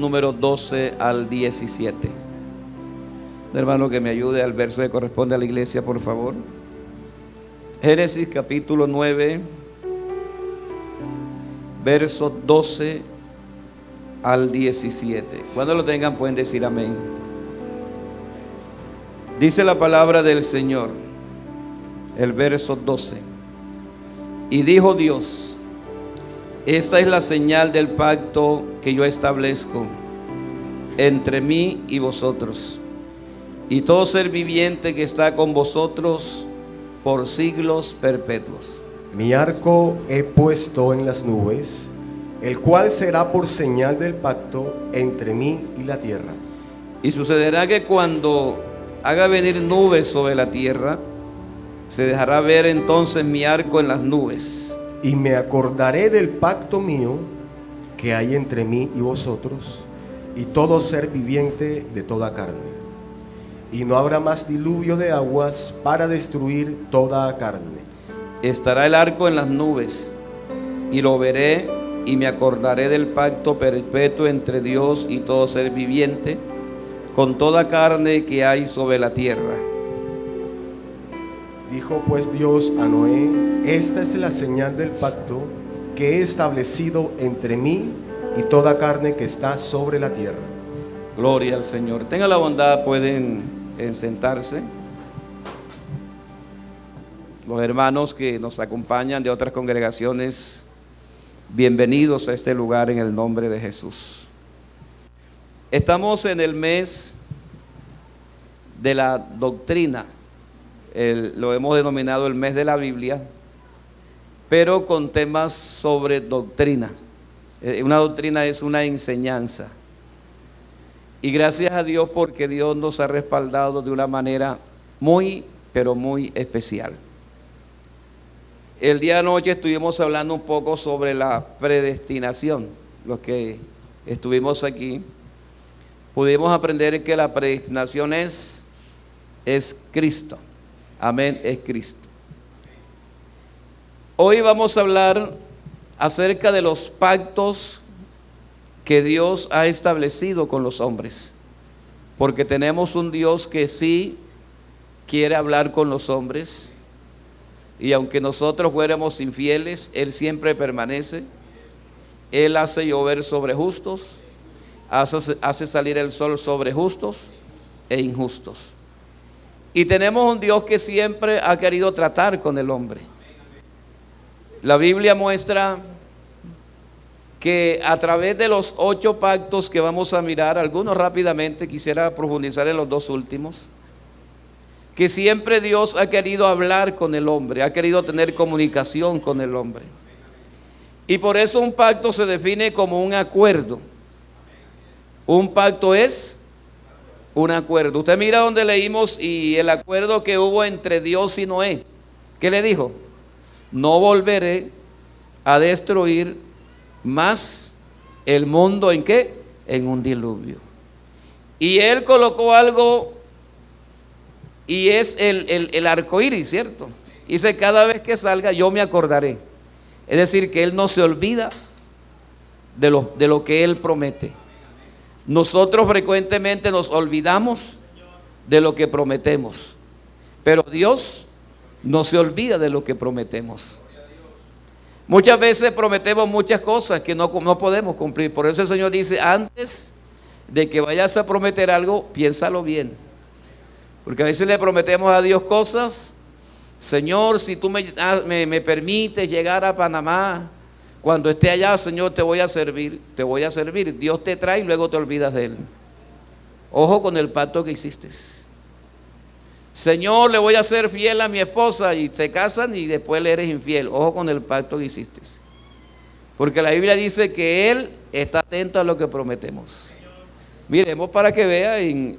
número 12 al 17. Hermano, que me ayude al verso que corresponde a la iglesia, por favor. Génesis capítulo 9, versos 12 al 17. Cuando lo tengan pueden decir amén. Dice la palabra del Señor, el verso 12. Y dijo Dios: esta es la señal del pacto que yo establezco entre mí y vosotros, y todo ser viviente que está con vosotros por siglos perpetuos. Mi arco he puesto en las nubes, el cual será por señal del pacto entre mí y la tierra. Y sucederá que cuando haga venir nubes sobre la tierra, se dejará ver entonces mi arco en las nubes. Y me acordaré del pacto mío que hay entre mí y vosotros, y todo ser viviente de toda carne. Y no habrá más diluvio de aguas para destruir toda carne. Estará el arco en las nubes, y lo veré, y me acordaré del pacto perpetuo entre Dios y todo ser viviente, con toda carne que hay sobre la tierra. Dijo pues Dios a Noé: esta es la señal del pacto que he establecido entre mí y toda carne que está sobre la tierra. Gloria al Señor. Tenga la bondad, pueden sentarse. Los hermanos que nos acompañan de otras congregaciones, bienvenidos a este lugar en el nombre de Jesús. Estamos en el mes de la doctrina. Lo hemos denominado el mes de la Biblia, pero con temas sobre doctrina. Una doctrina es una enseñanza. Y gracias a Dios, porque Dios nos ha respaldado de una manera muy, pero muy especial. El día de anoche estuvimos hablando un poco sobre la predestinación. Los que estuvimos aquí pudimos aprender que la predestinación es Cristo. Amén, es Cristo. Hoy vamos a hablar acerca de los pactos que Dios ha establecido con los hombres, porque tenemos un Dios que sí quiere hablar con los hombres, y aunque nosotros fuéramos infieles, Él siempre permanece. Él hace llover sobre justos, hace salir el sol sobre justos e injustos. Y tenemos un Dios que siempre ha querido tratar con el hombre. La Biblia muestra que a través de los 8 pactos que vamos a mirar, algunos rápidamente, quisiera profundizar en los 2 últimos, que siempre Dios ha querido hablar con el hombre, ha querido tener comunicación con el hombre. Y por eso un pacto se define como un acuerdo. Un pacto es un acuerdo. Usted mira donde leímos y el acuerdo que hubo entre Dios y Noé. ¿Qué le dijo? No volveré a destruir más el mundo. ¿En qué? En un diluvio. Y él colocó algo, y es el arco iris, ¿cierto? Dice: cada vez que salga yo me acordaré. Es decir, que él no se olvida de lo que él promete. Nosotros frecuentemente nos olvidamos de lo que prometemos, pero Dios no se olvida de lo que prometemos. Muchas veces prometemos muchas cosas que no podemos cumplir. Por eso el Señor dice: antes de que vayas a prometer algo, piénsalo bien. Porque a veces le prometemos a Dios cosas. Señor, si tú me permites llegar a Panamá, cuando esté allá, Señor, te voy a servir. Dios te trae y luego te olvidas de Él. Ojo con el pacto que hiciste. Señor, le voy a ser fiel a mi esposa, y se casan y después le eres infiel. Ojo con el pacto que hiciste. Porque la Biblia dice que Él está atento a lo que prometemos. Miremos para que vea en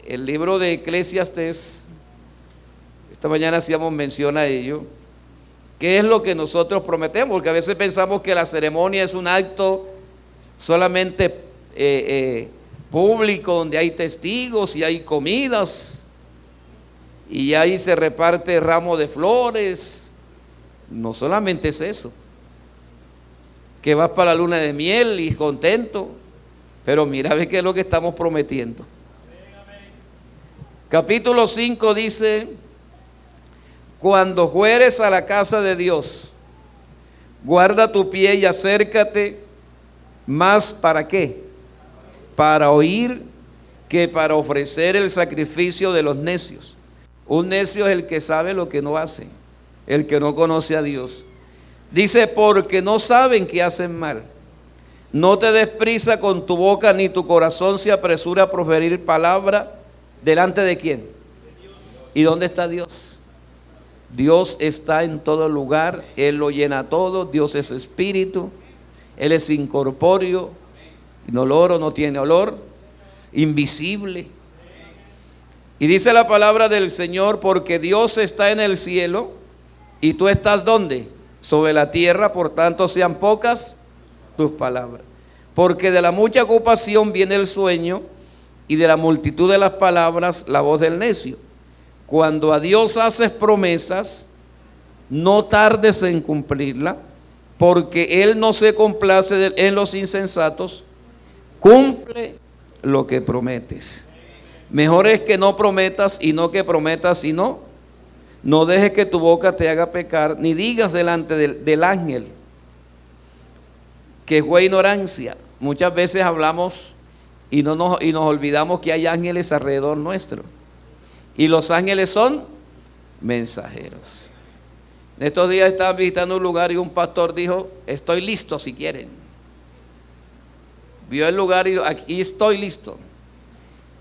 el libro de Eclesiastés. Esta mañana hacíamos mención a ello. ¿Qué es lo que nosotros prometemos? Porque a veces pensamos que la ceremonia es un acto solamente público, donde hay testigos y hay comidas, y ahí se reparte ramo de flores. No solamente es eso, que vas para la luna de miel y contento. Pero mira, ve qué es lo que estamos prometiendo. Capítulo 5 dice: cuando fueres a la casa de Dios, guarda tu pie y acércate más. ¿Para qué? Para oír que para ofrecer el sacrificio de los necios. Un necio es el que sabe lo que no hace, el que no conoce a Dios. Dice: porque no saben que hacen mal. No te des prisa con tu boca, ni tu corazón se apresura a proferir palabra. ¿Delante de quién? ¿Y dónde está Dios? Dios está en todo lugar, Él lo llena todo. Dios es espíritu, Él es incorpóreo, inoloro, no tiene olor, invisible. Y dice la palabra del Señor: porque Dios está en el cielo y tú estás ¿dónde? Sobre la tierra, por tanto sean pocas tus palabras. Porque de la mucha ocupación viene el sueño, y de la multitud de las palabras la voz del necio. Cuando a Dios haces promesas, no tardes en cumplirla, porque Él no se complace en los insensatos. Cumple lo que prometes. Mejor es que no prometas y no que prometas y no. No dejes que tu boca te haga pecar, ni digas delante del ángel que fue ignorancia. Muchas veces hablamos y nos olvidamos que hay ángeles alrededor nuestro. Y los ángeles son mensajeros. En estos días estaban visitando un lugar y un pastor dijo: estoy listo si quieren. Vio el lugar y dijo: aquí estoy listo.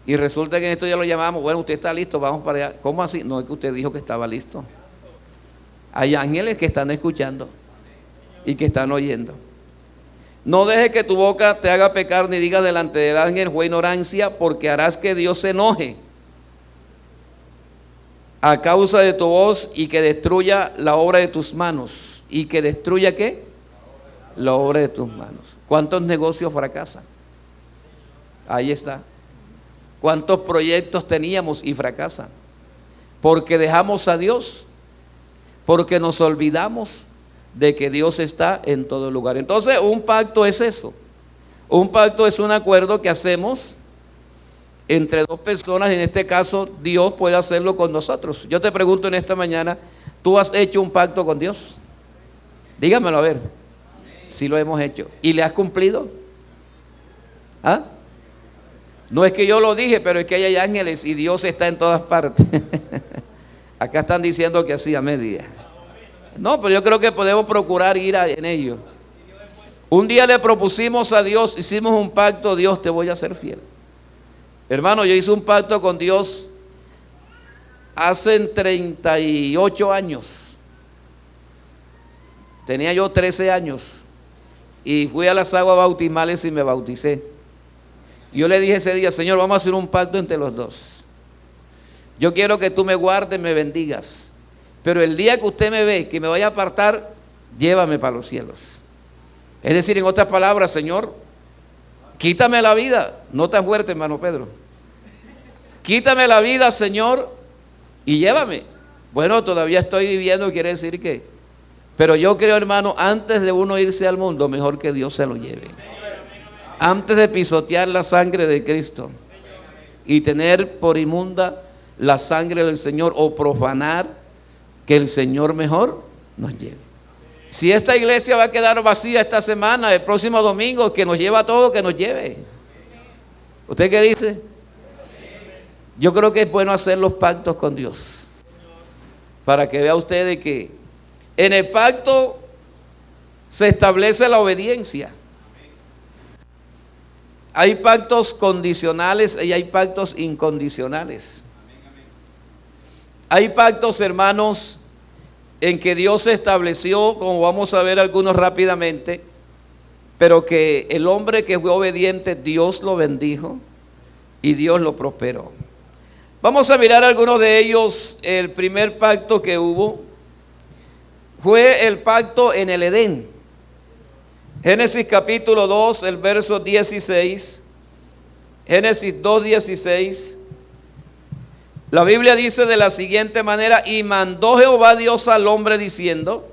Y resulta que en esto ya lo llamamos: bueno, usted está listo, vamos para allá. ¿Cómo así? No, es que usted dijo que estaba listo. Hay ángeles que están escuchando y que están oyendo. No dejes que tu boca te haga pecar, ni digas delante del ángel fue ignorancia, porque harás que Dios se enoje a causa de tu voz, y que destruya la obra de tus manos. ¿Y que destruya qué? La obra de tus manos. ¿Cuántos negocios fracasan? Ahí está. ¿Cuántos proyectos teníamos y fracasan? Porque dejamos a Dios, porque nos olvidamos de que Dios está en todo lugar. Entonces, un pacto es eso. Un pacto es un acuerdo que hacemos entre dos personas. En este caso, Dios puede hacerlo con nosotros. Yo te pregunto en esta mañana: ¿tú has hecho un pacto con Dios? Dígamelo a ver. Si lo hemos hecho. ¿Y le has cumplido? ¿Ah? No es que yo lo dije, pero es que hay ángeles y Dios está en todas partes. Acá están diciendo que así a media. No, pero yo creo que podemos procurar ir en ello. Un día le propusimos a Dios, hicimos un pacto: Dios, te voy a ser fiel. Hermano, yo hice un pacto con Dios hace 38 años. Tenía yo 13 años y fui a las aguas bautismales y me bauticé. Yo le dije ese día: Señor, vamos a hacer un pacto entre los dos. Yo quiero que tú me guardes, me bendigas, pero el día que usted me ve que me vaya a apartar, llévame para los cielos. Es decir, en otras palabras: Señor, quítame la vida. No tan fuerte, hermano Pedro. Quítame la vida, Señor, y llévame. Bueno, todavía estoy viviendo, quiere decir que. Pero yo creo, hermano, antes de uno irse al mundo, mejor que Dios se lo lleve. Antes de pisotear la sangre de Cristo y tener por inmunda la sangre del Señor, o profanar, que el Señor mejor nos lleve. Si esta iglesia va a quedar vacía esta semana, el próximo domingo, que nos lleva a todo, que nos lleve. ¿Usted qué dice? Yo creo que es bueno hacer los pactos con Dios, para que vea usted de que en el pacto se establece la obediencia. Hay pactos condicionales y hay pactos incondicionales. Hay pactos, hermanos, en que Dios estableció, como vamos a ver algunos rápidamente, pero que el hombre que fue obediente, Dios lo bendijo y Dios lo prosperó. Vamos a mirar algunos de ellos. El primer pacto que hubo fue el pacto en el Edén. Génesis capítulo 2, el verso 16. Génesis 2:16. La Biblia dice de la siguiente manera: y mandó Jehová Dios al hombre diciendo: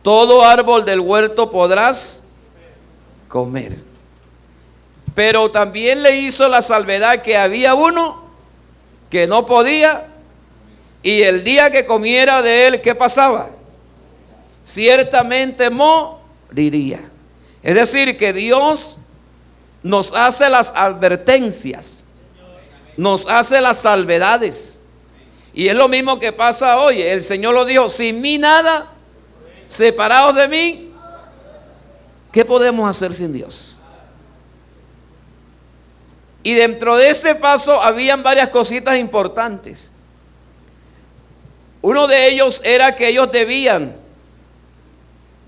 todo árbol del huerto podrás comer, pero también le hizo la salvedad que había uno que no podía, y el día que comiera de él, ¿qué pasaba? Ciertamente moriría. Es decir, que Dios nos hace las advertencias, nos hace las salvedades. Y es lo mismo que pasa hoy. El Señor lo dijo: sin mí nada, separados de mí, ¿qué podemos hacer sin Dios? Y dentro de ese paso habían varias cositas importantes. Uno de ellos era que ellos debían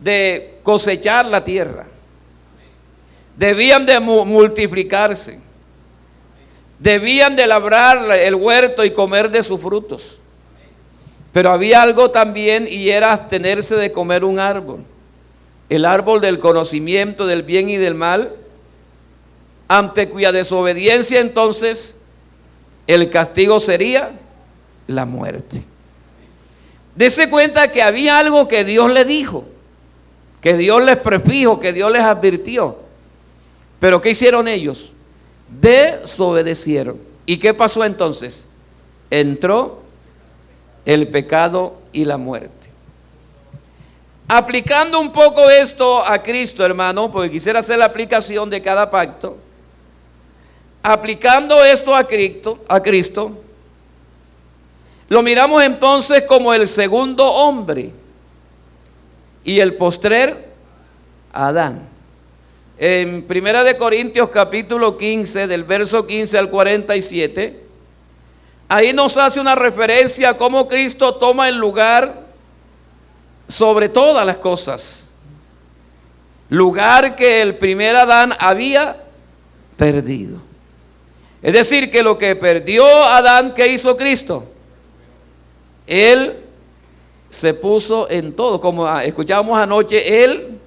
de cosechar la tierra, debían de multiplicarse, debían de labrar el huerto y comer de sus frutos. Pero había algo también, y era abstenerse de comer un árbol, el árbol del conocimiento del bien y del mal, ante cuya desobediencia entonces el castigo sería la muerte. Dese cuenta que había algo que Dios le dijo, que Dios les predijo, que Dios les advirtió. Pero ¿qué hicieron ellos? Desobedecieron. ¿Y qué pasó entonces? Entró el pecado y la muerte. Aplicando un poco esto a Cristo, hermano, porque quisiera hacer la aplicación de cada pacto. Aplicando esto a Cristo, lo miramos entonces como el segundo hombre y el postrer Adán. En 1 Corintios capítulo 15, del verso 15 al 47, ahí nos hace una referencia a cómo Cristo toma el lugar sobre todas las cosas. Lugar que el primer Adán había perdido. Es decir, que lo que perdió Adán, ¿qué hizo Cristo? Él se puso en todo. Como escuchábamos anoche, Él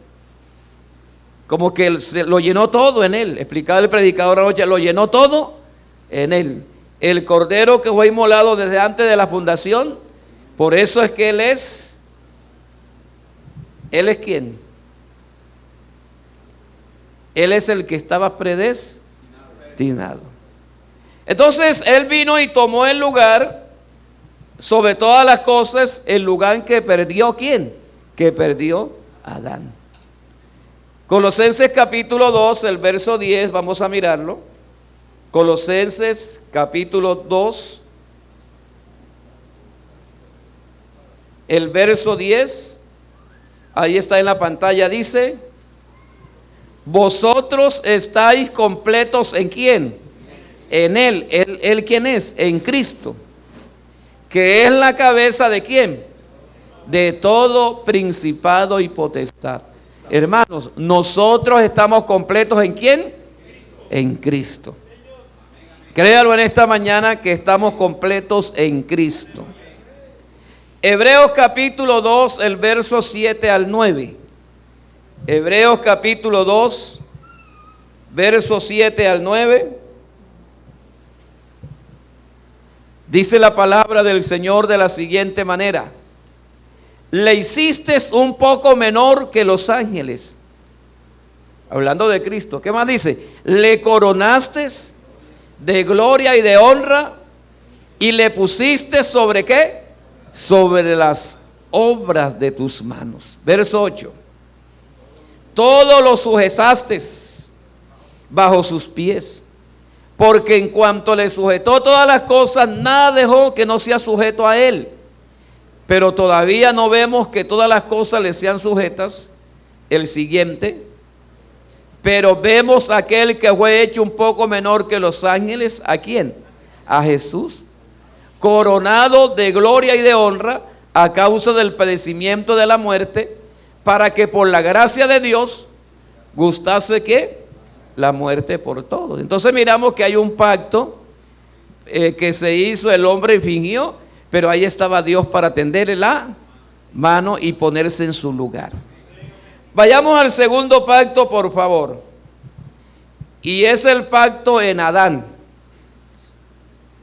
como que lo llenó todo en Él. Explicaba el predicador anoche, lo llenó todo en Él. El cordero que fue inmolado desde antes de la fundación. Por eso es que Él es ¿quién? Él es el que estaba predestinado. Entonces Él vino y tomó el lugar sobre todas las cosas, el lugar que perdió ¿quién? Que perdió Adán. Colosenses capítulo 2, el verso 10, vamos a mirarlo. Colosenses capítulo 2, el verso 10, ahí está en la pantalla, dice: vosotros estáis completos ¿en quién? En Él. ¿Él quién es? En Cristo, que es la cabeza ¿de quién? De todo principado y potestad. Hermanos, nosotros estamos completos ¿en quién? En Cristo. Créalo en esta mañana que estamos completos en Cristo. Hebreos capítulo 2, el verso 7 al 9. Hebreos capítulo 2, verso 7 al 9. Dice la palabra del Señor de la siguiente manera: le hiciste un poco menor que los ángeles. Hablando de Cristo. ¿Qué más dice? Le coronaste de gloria y de honra y le pusiste sobre ¿qué? Sobre las obras de tus manos. Verso 8. Todo lo sujetaste bajo sus pies, porque en cuanto le sujetó todas las cosas, nada dejó que no sea sujeto a él. Pero todavía no vemos que todas las cosas le sean sujetas. El siguiente: pero vemos a aquel que fue hecho un poco menor que los ángeles. ¿A quién? A Jesús, coronado de gloria y de honra a causa del padecimiento de la muerte, para que por la gracia de Dios gustase ¿qué? La muerte por todos. Entonces miramos que hay un pacto que se hizo, el hombre fingió, pero ahí estaba Dios para tenderle la mano y ponerse en su lugar. Vayamos al segundo pacto, por favor. Y es el pacto en Adán.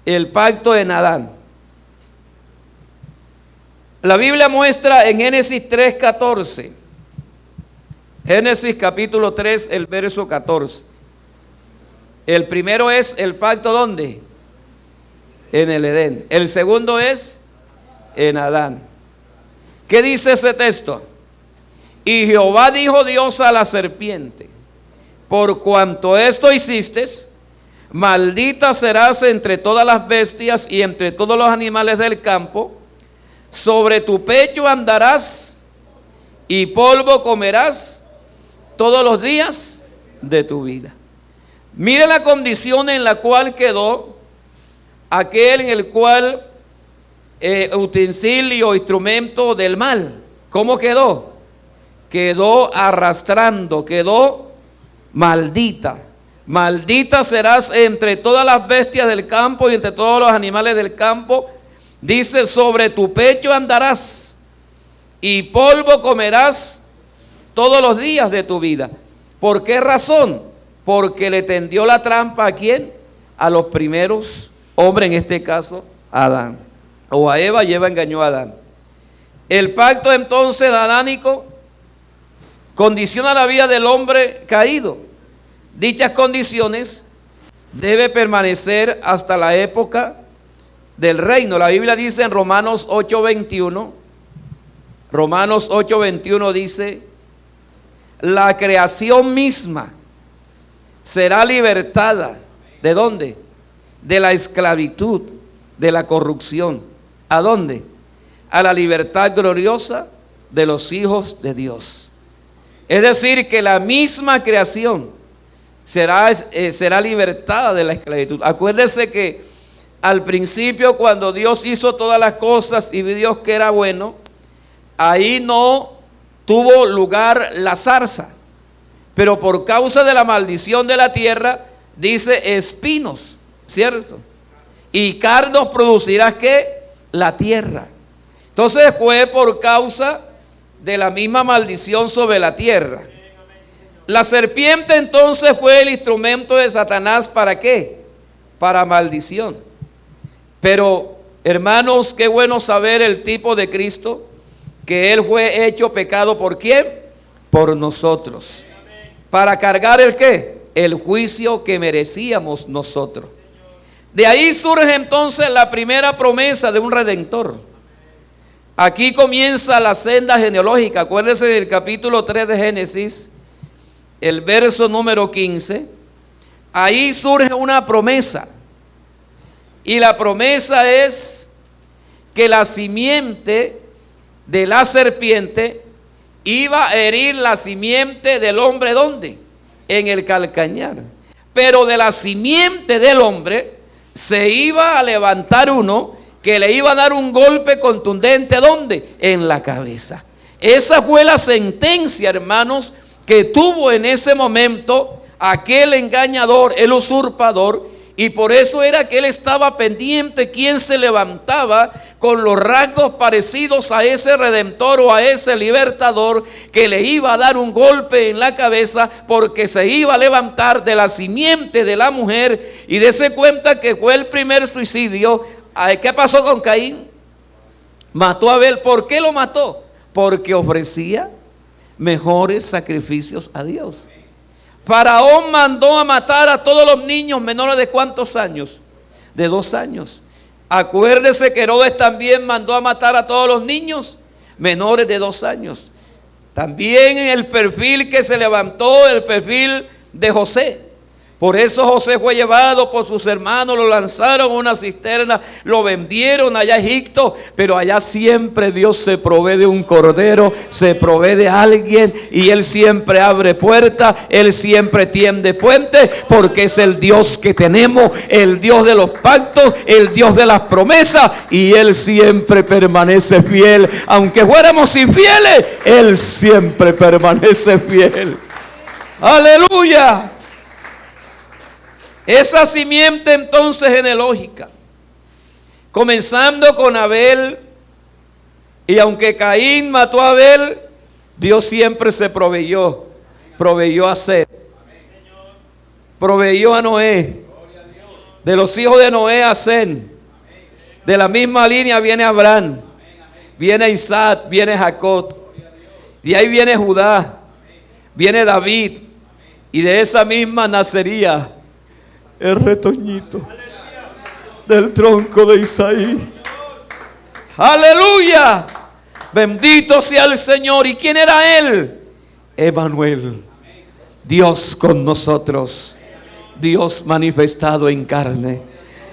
El pacto en Adán. La Biblia muestra en Génesis 3:14. Génesis capítulo 3, el verso 14. El primero es el pacto, ¿dónde? En el Edén. El segundo es en Adán. ¿Qué dice ese texto? Y Jehová dijo Dios a la serpiente: por cuanto esto hiciste, maldita serás entre todas las bestias y entre todos los animales del campo. Sobre tu pecho andarás y polvo comerás todos los días de tu vida. Mire la condición en la cual quedó aquel en el cual utensilio, instrumento del mal. ¿Cómo quedó? Quedó arrastrando, quedó maldita. Maldita serás entre todas las bestias del campo y entre todos los animales del campo. Dice: sobre tu pecho andarás y polvo comerás todos los días de tu vida. ¿Por qué razón? Porque le tendió la trampa ¿a quién? A los primeros hombres, en este caso a Adán. O a Eva, y Eva engañó a Adán. El pacto entonces adánico condiciona la vida del hombre caído. Dichas condiciones deben permanecer hasta la época del reino. La Biblia dice en Romanos 8:21, Romanos 8:21 dice: la creación misma será libertada. ¿De dónde? De la esclavitud, de la corrupción. ¿A dónde? A la libertad gloriosa de los hijos de Dios. Es decir, que la misma creación será libertada de la esclavitud. Acuérdese que al principio, cuando Dios hizo todas las cosas y vio Dios que era bueno, ahí no tuvo lugar la zarza. Pero por causa de la maldición de la tierra, dice espinos, ¿cierto? Y cardos producirá ¿qué? La tierra. Entonces fue por causa de la misma maldición sobre la tierra. La serpiente entonces fue el instrumento de Satanás. ¿Para qué? Para maldición. Pero hermanos, qué bueno saber el tipo de Cristo, que Él fue hecho pecado. ¿Por quién? Por nosotros. Para cargar el ¿qué? El juicio que merecíamos nosotros. De ahí surge entonces la primera promesa de un redentor. Aquí comienza la senda genealógica. Acuérdense del capítulo 3 de Génesis, el verso número 15. Ahí surge una promesa. Y la promesa es que la simiente de la serpiente iba a herir la simiente del hombre. ¿Dónde? En el calcañar. Pero de la simiente del hombre se iba a levantar uno que le iba a dar un golpe contundente. ¿Dónde? En la cabeza. Esa fue la sentencia, hermanos, que tuvo en ese momento aquel engañador, el usurpador. Y por eso era que él estaba pendiente quién se levantaba con los rasgos parecidos a ese redentor o a ese libertador que le iba a dar un golpe en la cabeza, porque se iba a levantar de la simiente de la mujer. Y dése cuenta que fue el primer suicidio. ¿Qué pasó con Caín? Mató a Abel. ¿Por qué lo mató? Porque ofrecía mejores sacrificios a Dios. Faraón mandó a matar a todos los niños menores de ¿cuántos años? De 2 años. Acuérdese que Herodes también mandó a matar a todos los niños menores de 2 años. También en el perfil que se levantó, el perfil de José. Por eso José fue llevado por sus hermanos, lo lanzaron a una cisterna, lo vendieron allá a Egipto, pero allá siempre Dios se provee de un cordero, se provee de alguien, y Él siempre abre puertas, Él siempre tiende puentes, porque es el Dios que tenemos, el Dios de los pactos, el Dios de las promesas, y Él siempre permanece fiel. Aunque fuéramos infieles, Él siempre permanece fiel. ¡Aleluya! Esa simiente entonces genealógica, comenzando con Abel, y aunque Caín mató a Abel, Dios siempre se proveyó a Seth, proveyó a Noé, de los hijos de Noé a Sem, de la misma línea viene Abraham, viene Isaac, viene Jacob, de ahí viene Judá, viene David, y de esa misma nacería el retoñito del tronco de Isaí. Aleluya. Bendito sea el Señor. ¿Y quién era él? Emanuel, Dios con nosotros, Dios manifestado en carne.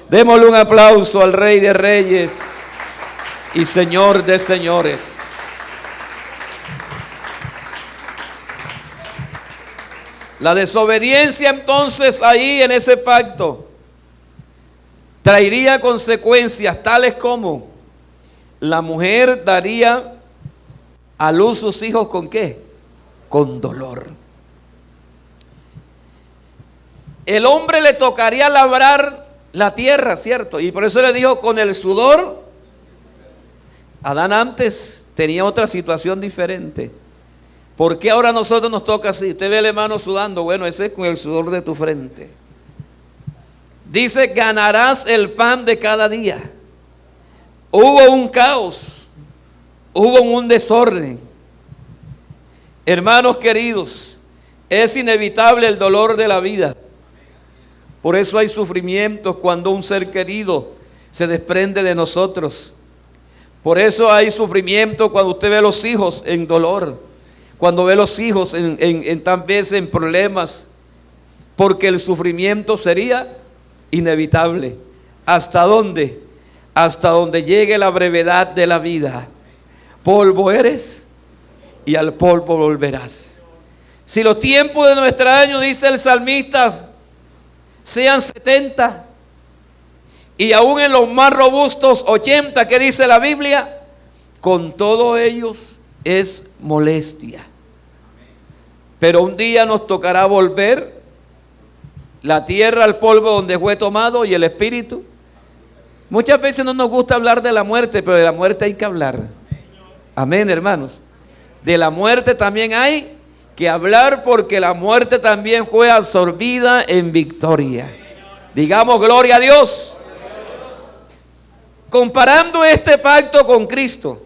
Démosle un aplauso al Rey de Reyes y Señor de Señores. La desobediencia entonces ahí en ese pacto traería consecuencias tales como la mujer daría a luz sus hijos ¿con qué? Con dolor. El hombre le tocaría labrar la tierra, ¿cierto? Y por eso le dijo con el sudor. Adán antes tenía otra situación diferente. ¿Por qué ahora a nosotros nos toca así? Usted ve al hermano sudando. Bueno, ese es con el sudor de tu frente. Dice, ganarás el pan de cada día. Hubo un caos. Hubo un desorden. Hermanos queridos, es inevitable el dolor de la vida. Por eso hay sufrimientos cuando un ser querido se desprende de nosotros. Por eso hay sufrimiento cuando usted ve a los hijos en dolor. Cuando ve a los hijos tal vez en problemas. Porque el sufrimiento sería inevitable. ¿Hasta dónde? Hasta donde llegue la brevedad de la vida. Polvo eres y al polvo volverás. Si los tiempos de nuestro año, dice el salmista, sean 70 y aún en los más robustos 80, que dice la Biblia, con todos ellos es molestia. Pero un día nos tocará volver la tierra al polvo donde fue tomado y el espíritu. Muchas veces no nos gusta hablar de la muerte, pero de la muerte hay que hablar. Amén, hermanos. De la muerte también hay que hablar, porque la muerte también fue absorbida en victoria. Digamos gloria a Dios. Comparando este pacto con Cristo.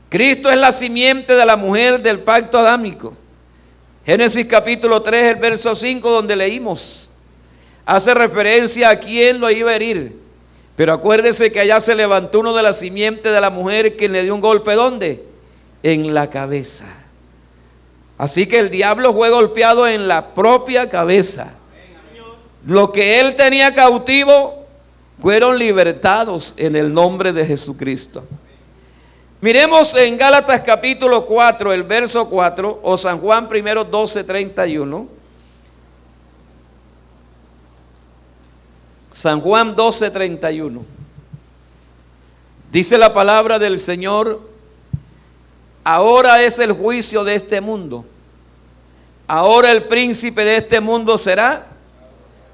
Cristo es la simiente de la mujer del pacto adámico. Génesis capítulo 3, el verso 5, donde leímos, hace referencia a quién lo iba a herir. Pero acuérdese que allá se levantó uno de la simiente de la mujer, quien le dio un golpe, ¿dónde? En la cabeza. Así que el diablo fue golpeado en la propia cabeza. Lo que él tenía cautivo fueron libertados en el nombre de Jesucristo. Miremos en Gálatas capítulo 4, el verso 4, o San Juan primero 12, 31. San Juan 12, 31. Dice la palabra del Señor: ahora es el juicio de este mundo. Ahora el príncipe de este mundo será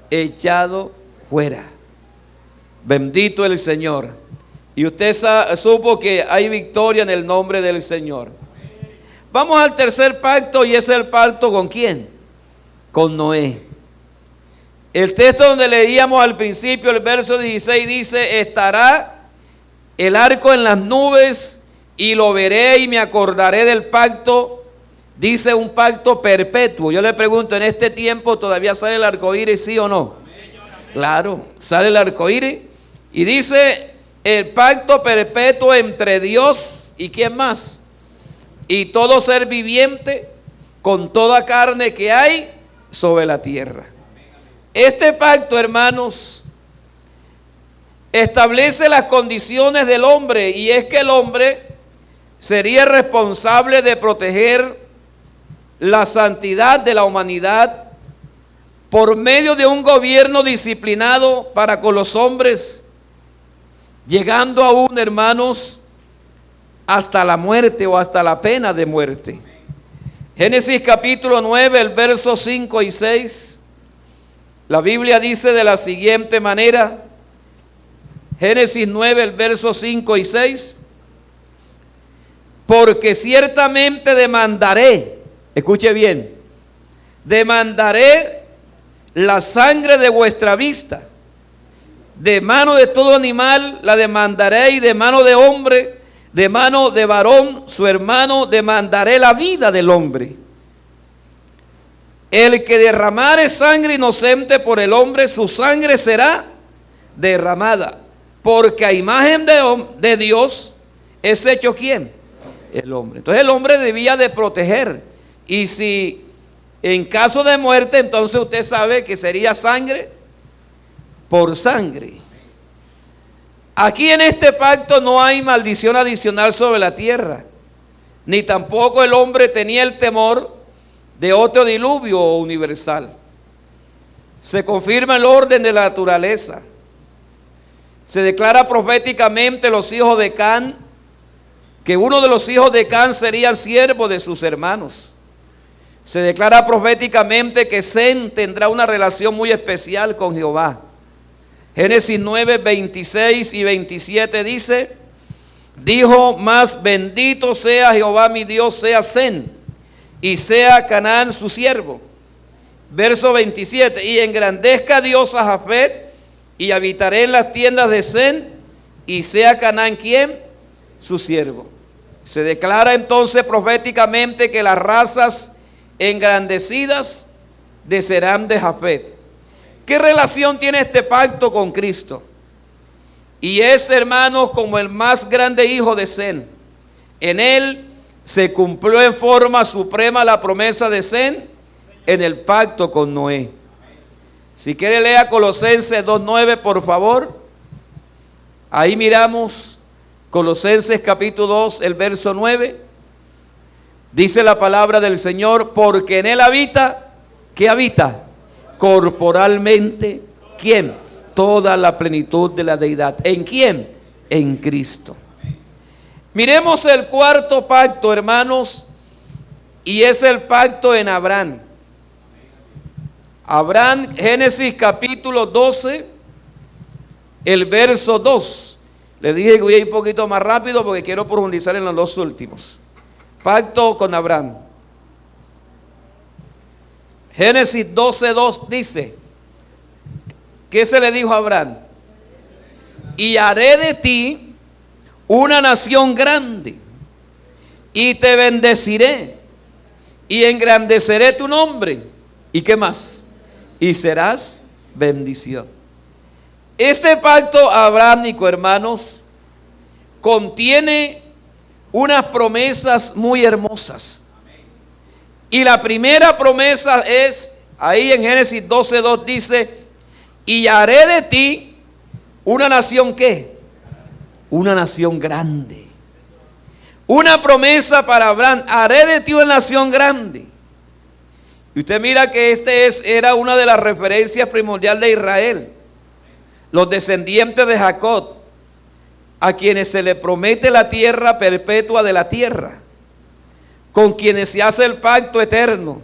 echado fuera. Bendito el Señor. Y usted supo que hay victoria en el nombre del Señor. Vamos al tercer pacto, y es el pacto ¿con quién? Con Noé. El texto donde leíamos al principio, el verso 16, dice: estará el arco en las nubes y lo veré y me acordaré del pacto. Dice un pacto perpetuo. Yo le pregunto, ¿en este tiempo todavía sale el arcoíris, sí o no? Claro, sale el arcoíris. Y dice el pacto perpetuo entre Dios y ¿quién más? Y todo ser viviente, con toda carne que hay sobre la tierra. Este pacto, hermanos, establece las condiciones del hombre, y es que el hombre sería responsable de proteger la santidad de la humanidad por medio de un gobierno disciplinado para con los hombres, llegando aún, hermanos, hasta la muerte o hasta la pena de muerte. Génesis capítulo 9, el verso 5 y 6, la Biblia dice de la siguiente manera. Génesis 9, el verso 5 y 6. Porque ciertamente demandaré, escuche bien, demandaré la sangre de vuestra vista. De mano de todo animal la demandaré, y de mano de hombre, de mano de varón, su hermano, demandaré la vida del hombre. el que derramare sangre inocente por el hombre, su sangre será derramada, porque a imagen de Dios es hecho ¿quién? El hombre. Entonces el hombre debía de proteger, y si en caso de muerte, entonces usted sabe que sería sangre por sangre. Aquí en este pacto no hay maldición adicional sobre la tierra, ni tampoco el hombre tenía el temor de otro diluvio universal. Se confirma el orden de la naturaleza. Se declara proféticamente los hijos de Can, que uno de los hijos de Can serían siervos de sus hermanos. Se declara proféticamente que Sem tendrá una relación muy especial con Jehová. Génesis 9, 26 y 27 dice: dijo más, bendito sea Jehová mi Dios, sea Sem, y sea Canaán su siervo. Verso 27, y engrandezca Dios a Jafet, y habitaré en las tiendas de Sem, y sea Canaán ¿quién? Su siervo. Se declara entonces proféticamente que las razas engrandecidas serán de Jafet. ¿Qué relación tiene este pacto con Cristo? Y es, hermanos, como el más grande hijo de Sem. En él se cumplió en forma suprema la promesa de Sem en el pacto con Noé. Si quiere, lea Colosenses 2:9, por favor. Ahí miramos Colosenses capítulo 2, el verso 9. Dice la palabra del Señor: porque en él habita, ¿qué habita? Corporalmente, ¿quién? Toda la plenitud de la deidad. ¿En quién? En Cristo. Miremos el cuarto pacto, hermanos, y es el pacto en Abraham. Abraham, Génesis capítulo 12, el verso 2. Le dije que voy a ir un poquito más rápido porque quiero profundizar en los dos últimos. Pacto con Abraham. Génesis 12:2 dice: ¿qué se le dijo a Abraham? Y haré de ti una nación grande, y te bendeciré, y engrandeceré tu nombre. ¿Y qué más? Y serás bendición. Este pacto abrahámico, hermanos, contiene unas promesas muy hermosas. Y la primera promesa es, ahí en Génesis 12:2 dice: y haré de ti una nación, ¿qué? Una nación grande. Una promesa para Abraham: haré de ti una nación grande. Y usted mira que era una de las referencias primordiales de Israel, los descendientes de Jacob, a quienes se le promete la tierra perpetua de la tierra, con quienes se hace el pacto eterno,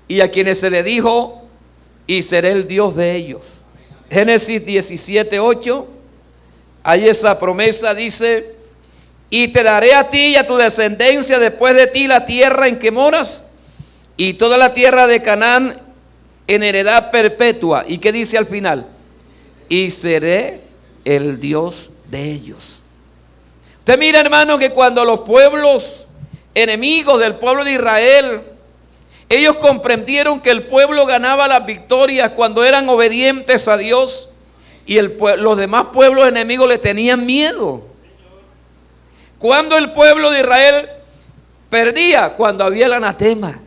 y a quienes se le dijo: y seré el Dios de ellos. Génesis 17:8, ahí esa promesa dice: y te daré a ti y a tu descendencia después de ti la tierra en que moras, y toda la tierra de Canaán en heredad perpetua. ¿Y qué dice al final? Y seré el Dios de ellos. Usted mira, hermano, que cuando los pueblos enemigos del pueblo de Israel, ellos comprendieron que el pueblo ganaba las victorias cuando eran obedientes a Dios, y los demás pueblos enemigos le tenían miedo. Cuando el pueblo de Israel perdía, cuando había el anatema,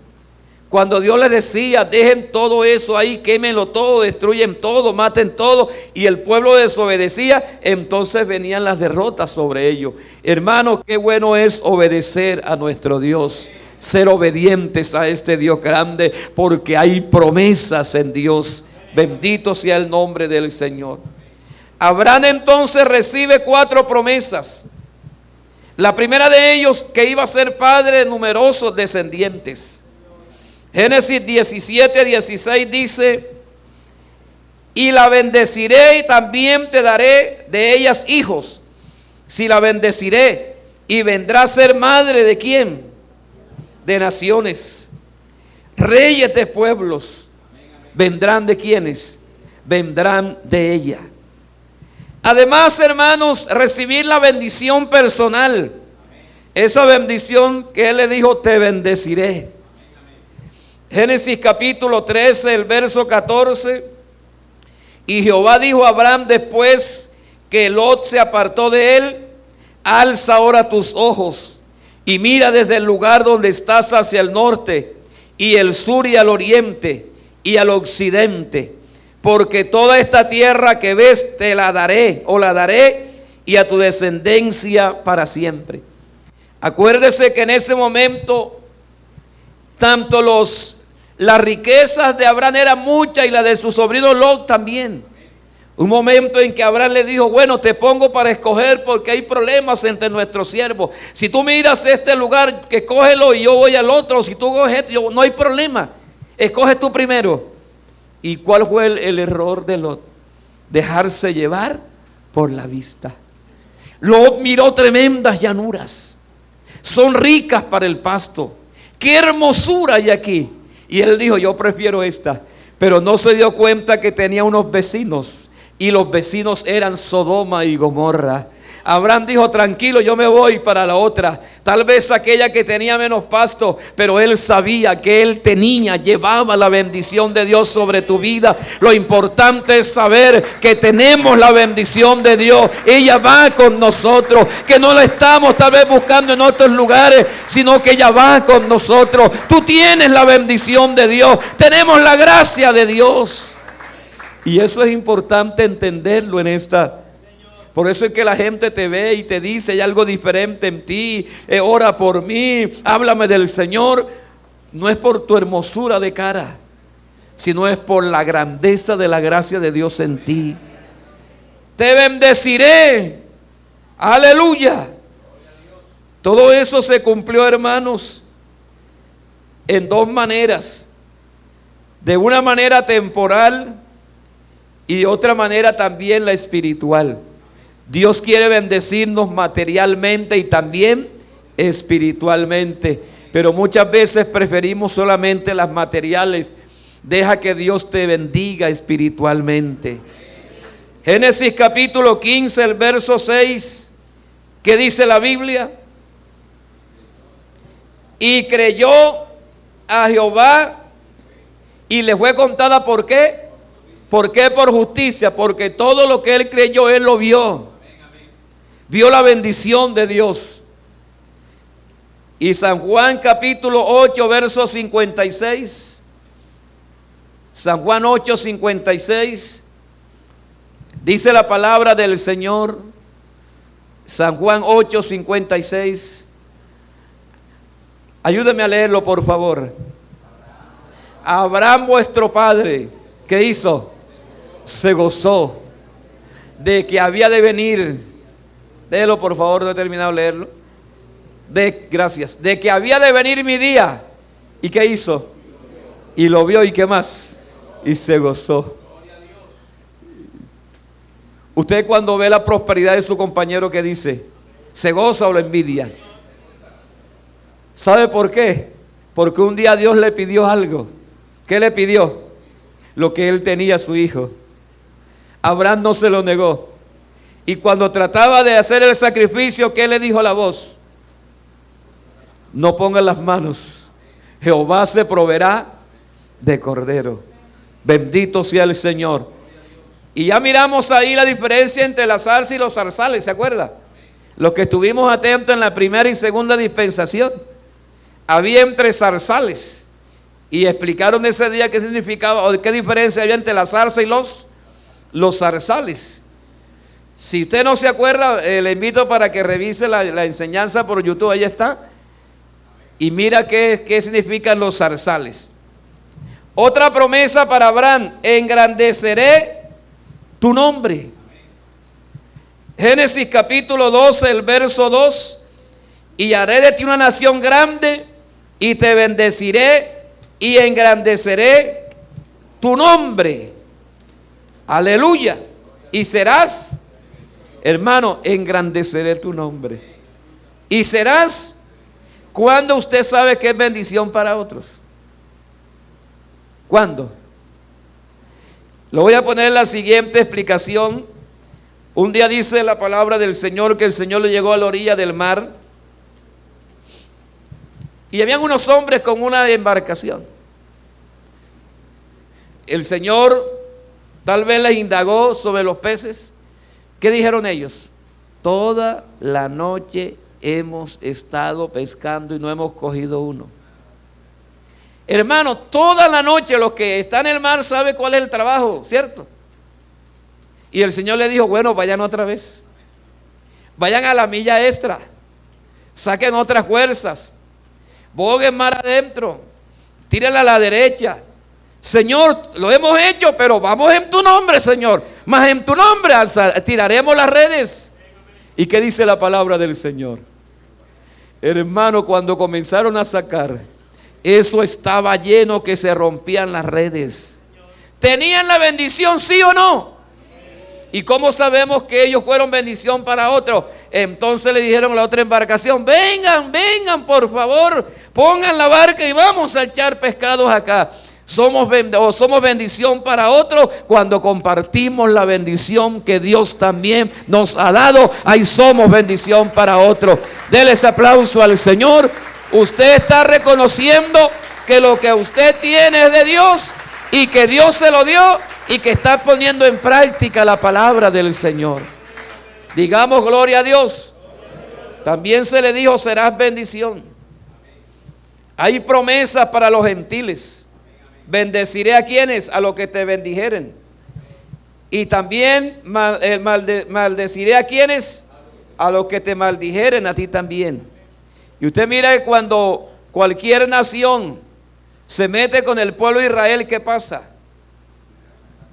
cuando Dios les decía: dejen todo eso ahí, quémenlo todo, destruyen todo, maten todo, y el pueblo desobedecía, entonces venían las derrotas sobre ellos. Hermanos, qué bueno es obedecer a nuestro Dios, ser obedientes a este Dios grande, porque hay promesas en Dios. Bendito sea el nombre del Señor. Abraham entonces recibe 4 promesas. La primera de ellos, que iba a ser padre de numerosos descendientes. Génesis 17:16 dice: y la bendeciré y también te daré de ellas hijos. Si la bendeciré, y vendrá a ser madre de ¿quién? De naciones. Reyes de pueblos vendrán de ¿quiénes? Vendrán de ella. Además, hermanos, recibir la bendición personal. Esa bendición que él le dijo: te bendeciré. Génesis capítulo 13, el verso 14. Y Jehová dijo a Abraham después que Lot se apartó de él: alza ahora tus ojos y mira desde el lugar donde estás hacia el norte y el sur y al oriente y al occidente, porque toda esta tierra que ves te la daré, o la daré, y a tu descendencia para siempre. Acuérdese que en ese momento tanto las riquezas de Abraham eran muchas y las de su sobrino Lot también. Un momento en que Abraham le dijo: bueno, te pongo para escoger porque hay problemas entre nuestros siervos. Si tú miras este lugar, que cógelo y yo voy al otro. Si tú coges esto, no hay problema. Escoge tú primero. ¿Y cuál fue el error de Lot? Dejarse llevar por la vista. Lot miró tremendas llanuras. Son ricas para el pasto. ¡Qué hermosura hay aquí! Y él dijo: yo prefiero esta. Pero no se dio cuenta que tenía unos vecinos. Y los vecinos eran Sodoma y Gomorra. Abraham dijo: tranquilo, yo me voy para la otra. Tal vez aquella que tenía menos pasto, pero él sabía que él llevaba la bendición de Dios sobre tu vida. Lo importante es saber que tenemos la bendición de Dios. Ella va con nosotros, que no la estamos tal vez buscando en otros lugares, sino que ella va con nosotros. Tú tienes la bendición de Dios, tenemos la gracia de Dios. Y eso es importante entenderlo en esta. Por eso es que la gente te ve y te dice: hay algo diferente en ti, ora por mí, háblame del Señor. No es por tu hermosura de cara, sino es por la grandeza de la gracia de Dios en ti. Te bendeciré, aleluya. Todo eso se cumplió, hermanos, en dos maneras. De una manera temporal y de otra manera también la espiritual. Dios quiere bendecirnos materialmente y también espiritualmente, pero muchas veces preferimos solamente las materiales. Deja que Dios te bendiga espiritualmente. Génesis capítulo 15, el verso 6. ¿Qué dice la Biblia? Y creyó a Jehová y le fue contada. ¿Por qué? ¿Por qué? Por justicia. Porque todo lo que él creyó, él lo vio. Vio la bendición de Dios. Y San Juan capítulo 8, verso 56. San Juan 8, 56. Dice la palabra del Señor. San Juan 8, 56. Ayúdeme a leerlo, por favor. Abraham vuestro padre, ¿qué hizo? Se gozó de que había de venir. Léelo, por favor, no he terminado de leerlo. Gracias. De que había de venir mi día. ¿Y qué hizo? Y lo vio, ¿y qué más? Y se gozó. Usted, cuando ve la prosperidad de su compañero, ¿qué dice? ¿Se goza o lo envidia? ¿Sabe por qué? Porque un día Dios le pidió algo. ¿Qué le pidió? Lo que él tenía, su hijo. Abraham no se lo negó. Y cuando trataba de hacer el sacrificio, ¿qué le dijo la voz? No pongan las manos. Jehová se proveerá de cordero. Bendito sea el Señor. Y ya miramos ahí la diferencia entre la zarza y los zarzales, ¿se acuerda? Los que estuvimos atentos en la primera y segunda dispensación. Había entre zarzales. Y explicaron ese día qué significaba o qué diferencia había entre la zarza y los zarzales. Si usted no se acuerda, le invito para que revise la enseñanza por YouTube, ahí está. Y mira qué significan los zarzales. Otra promesa para Abraham: engrandeceré tu nombre. Génesis capítulo 12, el verso 2. Y haré de ti una nación grande y te bendeciré y engrandeceré tu nombre. Aleluya. Y serás, hermano, engrandeceré tu nombre. Y serás, cuando usted sabe que es bendición para otros. ¿Cuándo? Lo voy a poner en la siguiente explicación. Un día dice la palabra del Señor que el Señor le llegó a la orilla del mar. Y habían unos hombres con una embarcación. el Señor tal vez les indagó sobre los peces. ¿Qué dijeron ellos? Toda la noche hemos estado pescando y no hemos cogido uno. Hermano, toda la noche los que están en el mar saben cuál es el trabajo, ¿cierto? Y el Señor le dijo, bueno, vayan otra vez. Vayan a la milla extra. Saquen otras fuerzas. Boguen mar adentro. Tírenla a la derecha. Señor, lo hemos hecho, pero vamos en tu nombre, Señor. Más en tu nombre tiraremos las redes. ¿Y qué dice la palabra del Señor? Hermano, cuando comenzaron a sacar, eso estaba lleno que se rompían las redes. ¿Tenían la bendición, sí o no? ¿Y cómo sabemos que ellos fueron bendición para otros? Entonces le dijeron a la otra embarcación, vengan, vengan por favor, pongan la barca y vamos a echar pescados acá. Somos bendición para otros cuando compartimos la bendición que Dios también nos ha dado. Ahí somos bendición para otros. Dele ese aplauso al Señor. Usted está reconociendo que lo que usted tiene es de Dios y que Dios se lo dio y que está poniendo en práctica la palabra del Señor. Digamos gloria a Dios. También se le dijo, serás bendición. Hay promesas para los gentiles. Bendeciré a quienes, a los que te bendijeren. Y también maldeciré a quienes, a los que te maldijeren, a ti también. Y usted mira que cuando cualquier nación se mete con el pueblo de Israel, ¿qué pasa?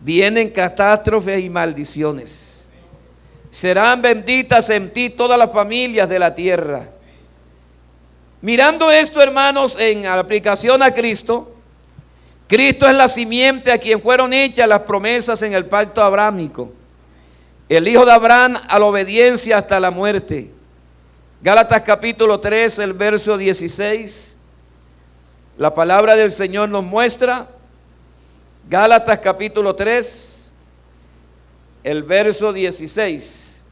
Vienen catástrofes y maldiciones. Serán benditas en ti todas las familias de la tierra. Mirando esto, hermanos, en aplicación a Cristo, Cristo es la simiente a quien fueron hechas las promesas en el pacto abrámico. El hijo de Abraham a la obediencia hasta la muerte. Gálatas capítulo 3, el verso 16. La palabra del Señor nos muestra. Gálatas capítulo 3, el verso 16.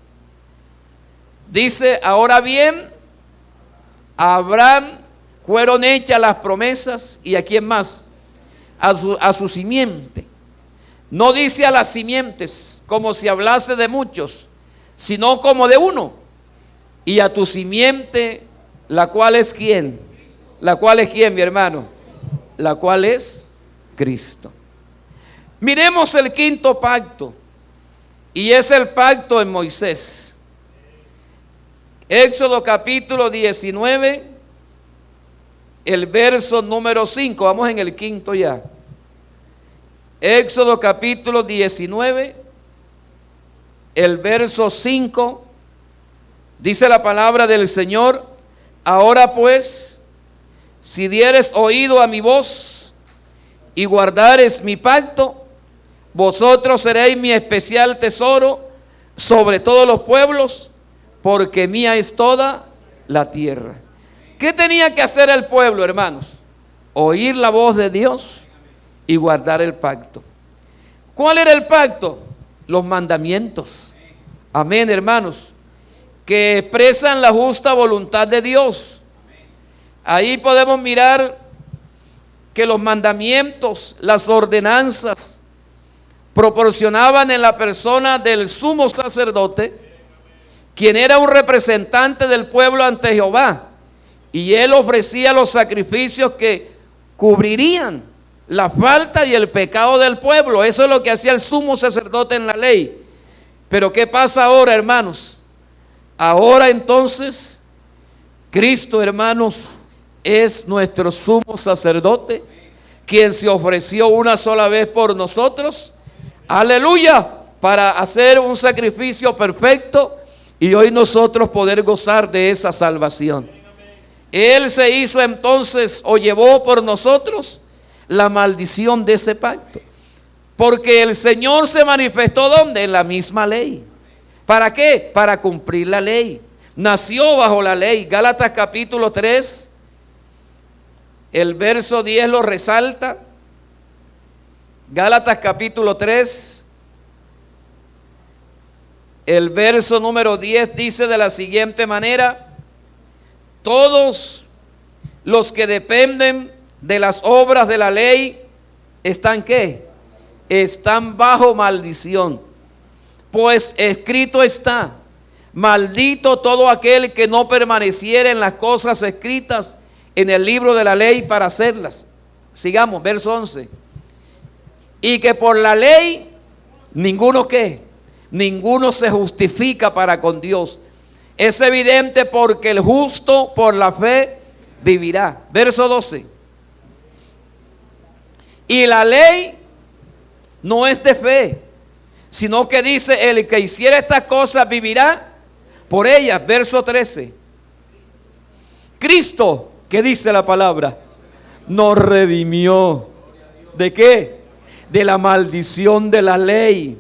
Dice, ahora bien, a Abraham fueron hechas las promesas. ¿Y a quién más? A su simiente. No dice a las simientes como si hablase de muchos, sino como de uno. Y a tu simiente, la cual es ¿quién? La cual es ¿quién, mi hermano? La cual es Cristo. Miremos el quinto pacto, y es el pacto en Moisés. Éxodo capítulo 19, el verso número 5. Vamos en el quinto ya. Éxodo capítulo 19, el verso 5. Dice la palabra del Señor: ahora pues, si dieres oído a mi voz y guardares mi pacto, vosotros seréis mi especial tesoro sobre todos los pueblos, porque mía es toda la tierra. ¿Qué tenía que hacer el pueblo, hermanos? Oír la voz de Dios y guardar el pacto. ¿Cuál era el pacto? Los mandamientos. Amén, hermanos, que expresan la justa voluntad de Dios. Ahí podemos mirar que los mandamientos, las ordenanzas, proporcionaban en la persona del sumo sacerdote, quien era un representante del pueblo ante Jehová, y él ofrecía los sacrificios que cubrirían la falta y el pecado del pueblo. Eso es lo que hacía el sumo sacerdote en la ley. Pero ¿qué pasa ahora, hermanos? Ahora entonces Cristo, hermanos, es nuestro sumo sacerdote, quien se ofreció una sola vez por nosotros, aleluya, para hacer un sacrificio perfecto y hoy nosotros poder gozar de esa salvación. Él se hizo entonces, o llevó por nosotros la maldición de ese pacto, porque el Señor se manifestó ¿dónde? En la misma ley. ¿Para qué? Para cumplir la ley. Nació bajo la ley. Gálatas capítulo 3, el verso 10 lo resalta. Gálatas capítulo 3, el verso número 10 dice de la siguiente manera: todos los que dependen de las obras de la ley están ¿qué? están bajo maldición. Pues escrito está: maldito todo aquel que no permaneciera en las cosas escritas en el libro de la ley para hacerlas. Sigamos, verso 11. Y que por la ley, ninguno ¿qué? Ninguno se justifica para con Dios. Es evidente porque el justo por la fe vivirá. Verso 12. Y la ley no es de fe, sino que dice: el que hiciera estas cosas vivirá por ellas. Verso 13. Cristo, ¿qué dice la palabra? Nos redimió. ¿De qué? De la maldición de la ley,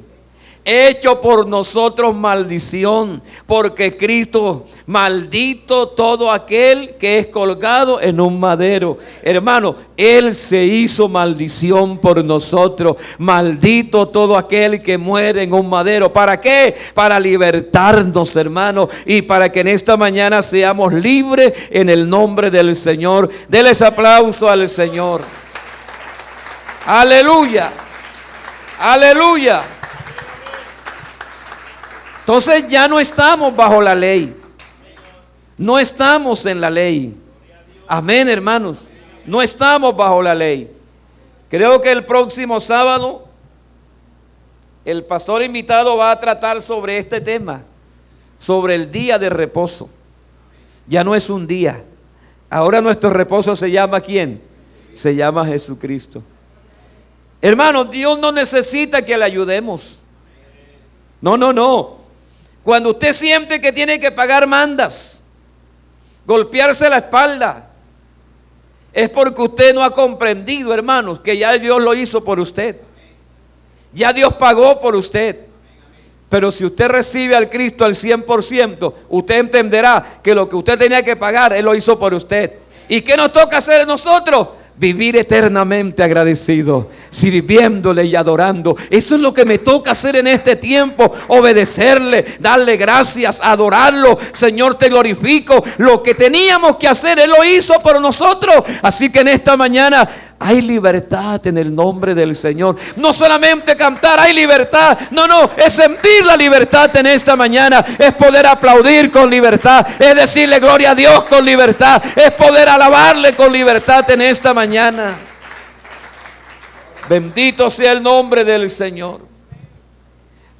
hecho por nosotros maldición, porque Cristo, maldito todo aquel que es colgado en un madero. Hermano, Él se hizo maldición por nosotros. Maldito todo aquel que muere en un madero. ¿Para qué? Para libertarnos, hermano, y para que en esta mañana seamos libres en el nombre del Señor. Denles aplauso al Señor. Aleluya. Aleluya. Entonces ya no estamos bajo la ley. No estamos en la ley. Amén, hermanos. No estamos bajo la ley. Creo que el próximo sábado el pastor invitado va a tratar sobre este tema, sobre el día de reposo. Ya no es un día. Ahora nuestro reposo se llama ¿quién? Se llama Jesucristo. Hermanos, Dios no necesita que le ayudemos. No, no, no. Cuando usted siente que tiene que pagar mandas, golpearse la espalda, es porque usted no ha comprendido, hermanos, que ya Dios lo hizo por usted. Ya Dios pagó por usted. Pero si usted recibe al Cristo al 100%, usted entenderá que lo que usted tenía que pagar, Él lo hizo por usted. ¿Y qué nos toca hacer nosotros? Vivir eternamente agradecido, sirviéndole y adorando. Eso es lo que me toca hacer en este tiempo: obedecerle, darle gracias, adorarlo. Señor, te glorifico. Lo que teníamos que hacer, Él lo hizo por nosotros. Así que en esta mañana hay libertad en el nombre del Señor. No solamente cantar, hay libertad. No, no, es sentir la libertad en esta mañana. Es poder aplaudir con libertad. Es decirle gloria a Dios con libertad. Es poder alabarle con libertad en esta mañana. Bendito sea el nombre del Señor.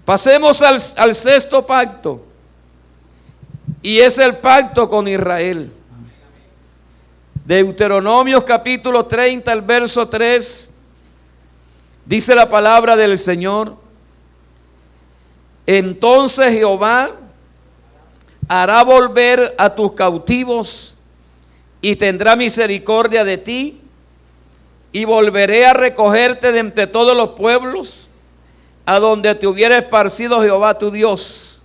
Pasemos al sexto pacto. Y es el pacto con Israel. Deuteronomios capítulo 30, el verso 3, dice la palabra del Señor: entonces Jehová hará volver a tus cautivos y tendrá misericordia de ti, y volveré a recogerte de entre todos los pueblos a donde te hubiera esparcido Jehová tu Dios.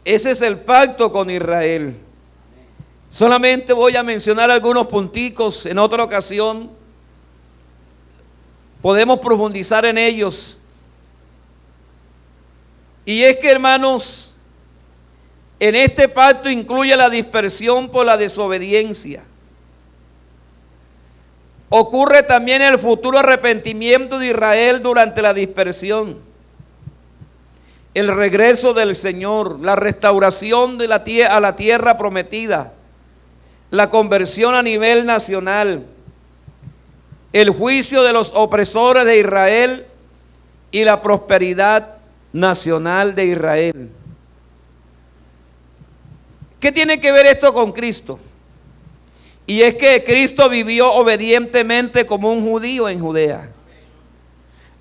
Ese es el pacto con Israel. Solamente voy a mencionar algunos punticos. En otra ocasión podemos profundizar en ellos. Y es que, hermanos, en este pacto incluye la dispersión por la desobediencia. Ocurre también el futuro arrepentimiento de Israel durante la dispersión, el regreso del Señor, la restauración de a la tierra prometida, la conversión a nivel nacional, el juicio de los opresores de Israel y la prosperidad nacional de Israel. ¿Qué tiene que ver esto con Cristo? Y es que Cristo vivió obedientemente como un judío en Judea,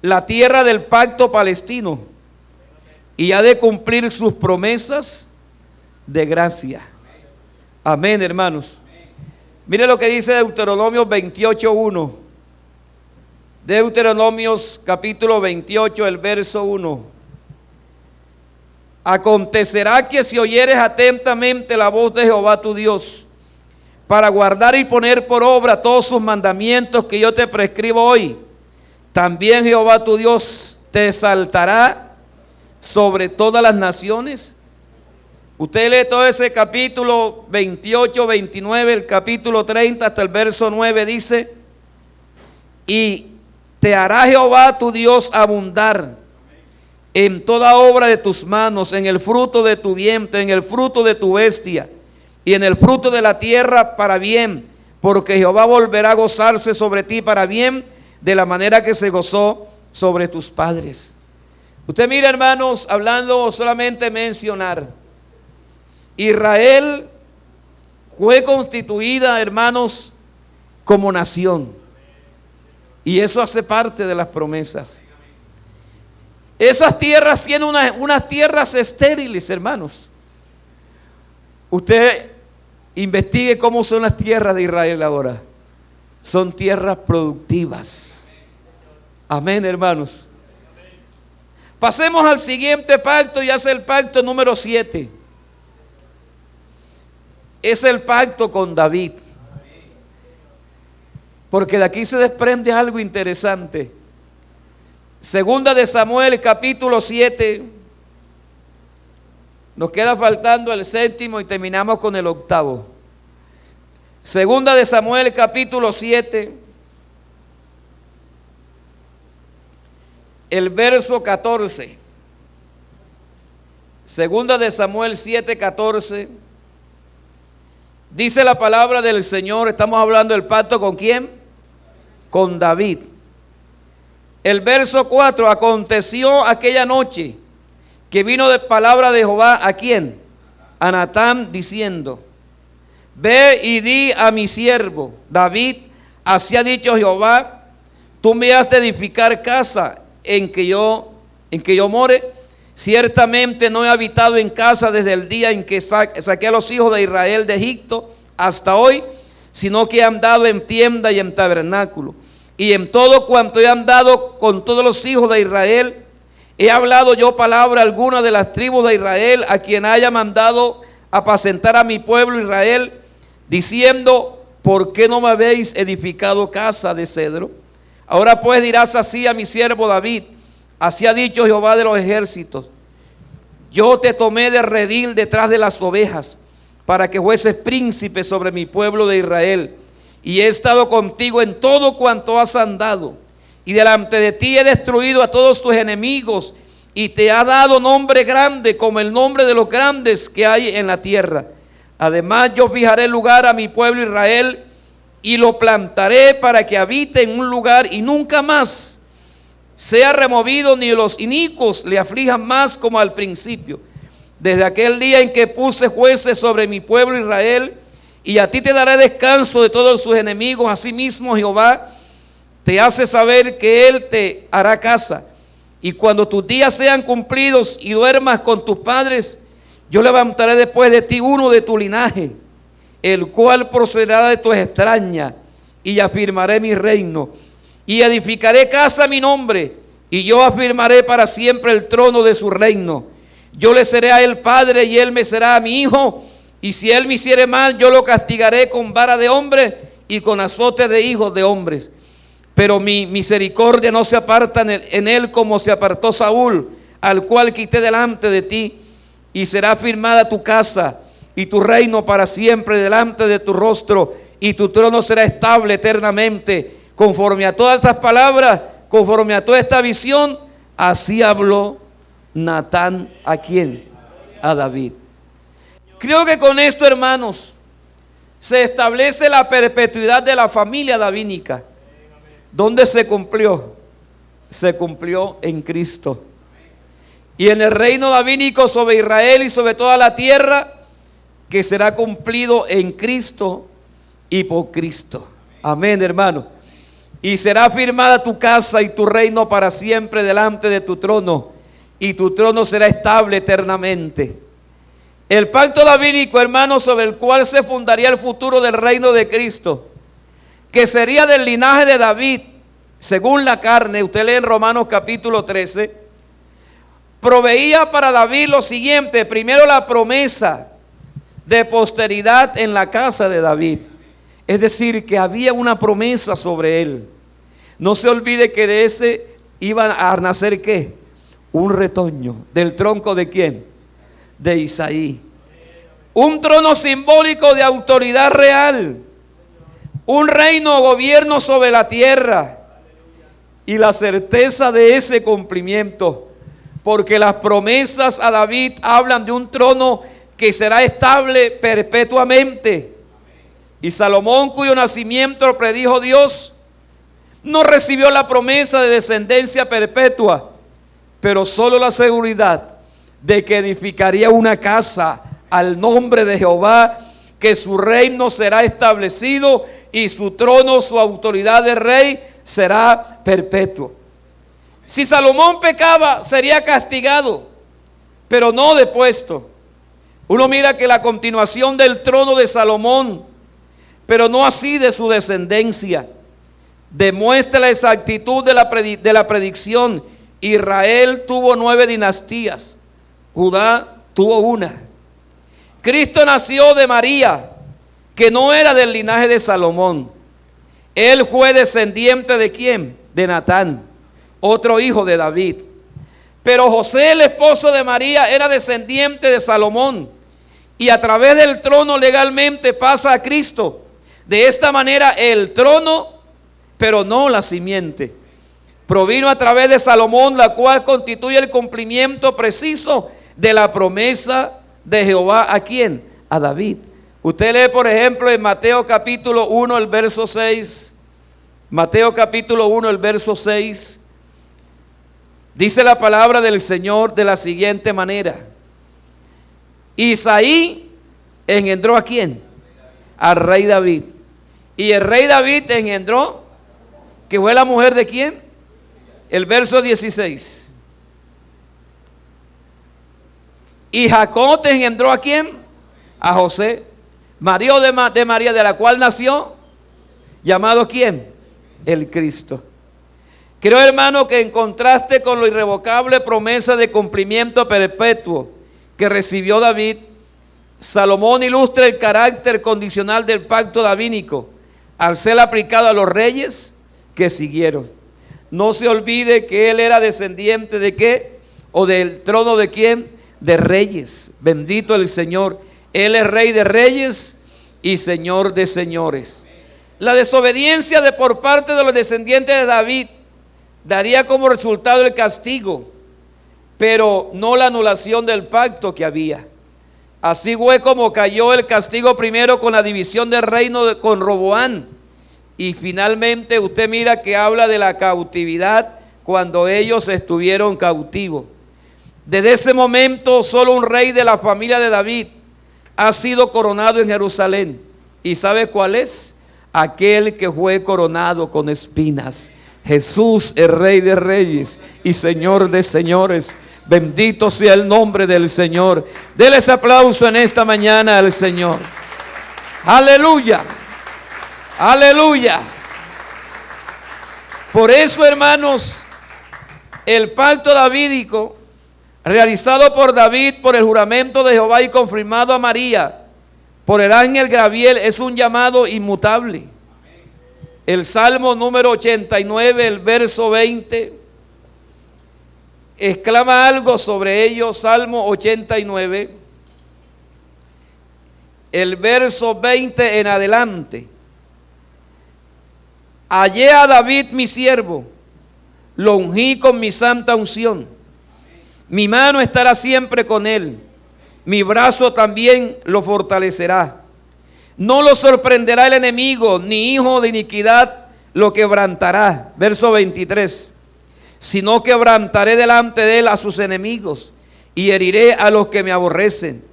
la tierra del pacto palestino, y ha de cumplir sus promesas de gracia. Amén, hermanos. Mire lo que dice Deuteronomios 28:1. Deuteronomios capítulo 28, el verso 1. Acontecerá que si oyeres atentamente la voz de Jehová tu Dios, para guardar y poner por obra todos sus mandamientos que yo te prescribo hoy, también Jehová tu Dios te exaltará sobre todas las naciones. Usted lee todo ese capítulo 28, 29, el capítulo 30 hasta el verso 9, dice: y te hará Jehová tu Dios abundar en toda obra de tus manos, en el fruto de tu vientre, en el fruto de tu bestia y en el fruto de la tierra para bien, porque Jehová volverá a gozarse sobre ti para bien, de la manera que se gozó sobre tus padres. Usted mira, hermanos, hablando solamente mencionar, Israel fue constituida, hermanos, como nación, y eso hace parte de las promesas. Esas tierras tienen unas tierras estériles, hermanos. Usted investigue cómo son las tierras de Israel ahora. Son tierras productivas. Amén, hermanos. Pasemos al siguiente pacto, y es el pacto número 7. Es el pacto con David. Porque de aquí se desprende algo interesante. Segunda de Samuel, capítulo 7. Nos queda faltando el 7º y terminamos con el 8º. Segunda de Samuel, capítulo 7. El verso 14. Segunda de Samuel 7, 14. Dice la palabra del Señor. Estamos hablando del pacto ¿con quién? Con David. El verso 4. Aconteció aquella noche que vino de palabra de Jehová, ¿a quién? A Natán, diciendo: ve y di a mi siervo David, así ha dicho Jehová, tú me has de edificar casa en que yo more. Ciertamente no he habitado en casa desde el día en que saqué a los hijos de Israel de Egipto hasta hoy, sino que he andado en tienda y en tabernáculo. Y en todo cuanto he andado con todos los hijos de Israel, he hablado yo palabra alguna de las tribus de Israel, a quien haya mandado apacentar a mi pueblo Israel, diciendo: ¿por qué no me habéis edificado casa de cedro? Ahora pues dirás así a mi siervo David: así ha dicho Jehová de los ejércitos, yo te tomé de redil detrás de las ovejas, para que fueses príncipe sobre mi pueblo de Israel, y he estado contigo en todo cuanto has andado, y delante de ti he destruido a todos tus enemigos, y te ha dado nombre grande como el nombre de los grandes que hay en la tierra. Además yo fijaré lugar a mi pueblo Israel, y lo plantaré para que habite en un lugar y nunca más sea removido, ni los inicuos le aflijan más como al principio, desde aquel día en que puse jueces sobre mi pueblo Israel. Y a ti te daré descanso de todos sus enemigos. Asimismo Jehová te hace saber que Él te hará casa. Y cuando tus días sean cumplidos y duermas con tus padres, yo levantaré después de ti uno de tu linaje, el cual procederá de tu extraña, y afirmaré mi reino. Y edificaré casa a mi nombre, y yo afirmaré para siempre el trono de su reino. Yo le seré a él padre, y él me será a mi hijo. Y si él me hiciere mal, yo lo castigaré con vara de hombre y con azote de hijos de hombres. Pero mi misericordia no se aparta en él como se apartó Saúl, al cual quité delante de ti. Y será firmada tu casa y tu reino para siempre delante de tu rostro, y tu trono será estable eternamente. Conforme a todas estas palabras, conforme a toda esta visión, así habló Natán. ¿A quién? A David. Creo que con esto, hermanos, se establece la perpetuidad de la familia davídica. ¿Dónde se cumplió? Se cumplió en Cristo. Y en el reino davídico sobre Israel y sobre toda la tierra, que será cumplido en Cristo y por Cristo. Amén, hermano. Y será firmada tu casa y tu reino para siempre delante de tu trono, y tu trono será estable eternamente. El pacto davídico, hermanos, sobre el cual se fundaría el futuro del reino de Cristo, que sería del linaje de David, según la carne. Usted lee en Romanos capítulo 13, proveía para David lo siguiente: primero, la promesa de posteridad en la casa de David. Es decir, que había una promesa sobre él. No se olvide que de ese iban a nacer ¿qué? Un retoño. ¿Del tronco de quién? De Isaí. Un trono simbólico de autoridad real, un reino o gobierno sobre la tierra. y la certeza de ese cumplimiento, porque las promesas a David hablan de un trono que será estable perpetuamente. Y Salomón, cuyo nacimiento lo predijo Dios, no recibió la promesa de descendencia perpetua, pero solo la seguridad de que edificaría una casa al nombre de Jehová, que su reino será establecido y su trono, su autoridad de rey será perpetuo. Si Salomón pecaba, sería castigado, pero no depuesto. Uno mira que la continuación del trono de Salomón, pero no así de su descendencia, demuestra la exactitud de la predicción. Israel tuvo 9 dinastías, Judá tuvo una. Cristo nació de María, que no era del linaje de Salomón. Él fue descendiente ¿de quién? De Natán, otro hijo de David. Pero José, el esposo de María, era descendiente de Salomón, y a través del trono legalmente pasa a Cristo. De esta manera el trono, pero no la simiente, provino a través de Salomón, la cual constituye el cumplimiento preciso de la promesa de Jehová. ¿A quién? A David. Usted lee, por ejemplo, en Mateo capítulo 1, el verso 6. Mateo capítulo 1, el verso 6. Dice la palabra del Señor de la siguiente manera: Isaí engendró ¿a quién? Al rey David. Y el rey David engendró, que fue la mujer ¿de quién? El verso 16. Y Jacob engendró ¿a quién? A José, marido de María, de la cual nació, llamado ¿quién? El Cristo. Creo, hermano, que en contraste con la irrevocable promesa de cumplimiento perpetuo que recibió David, Salomón ilustra el carácter condicional del pacto davínico al ser aplicado a los reyes que siguieron. No se olvide que él era descendiente ¿de qué? O del trono ¿de quién? De reyes. Bendito el Señor. Él es rey de reyes y señor de señores. La desobediencia por parte de los descendientes de David daría como resultado el castigo, pero no la anulación del pacto que había. Así fue como cayó el castigo primero con la división del reino con Roboán, y finalmente usted mira que habla de la cautividad cuando ellos estuvieron cautivos. Desde ese momento solo un rey de la familia de David ha sido coronado en Jerusalén. ¿Y sabe cuál es? Aquel que fue coronado con espinas. Jesús, el Rey de Reyes y Señor de Señores. Bendito sea el nombre del Señor. Denle ese aplauso en esta mañana al Señor. Aleluya. Aleluya. Por eso, hermanos, el pacto davídico realizado por David por el juramento de Jehová y confirmado a María por el ángel Gabriel es un llamado inmutable. El Salmo número 89, el verso 20, exclama algo sobre ello. Salmo 89, el verso 20 en adelante. Hallé a David mi siervo, lo ungí con mi santa unción. Mi mano estará siempre con él, mi brazo también lo fortalecerá. No lo sorprenderá el enemigo, ni hijo de iniquidad lo quebrantará. Verso 23. Sino quebrantaré delante de él a sus enemigos y heriré a los que me aborrecen.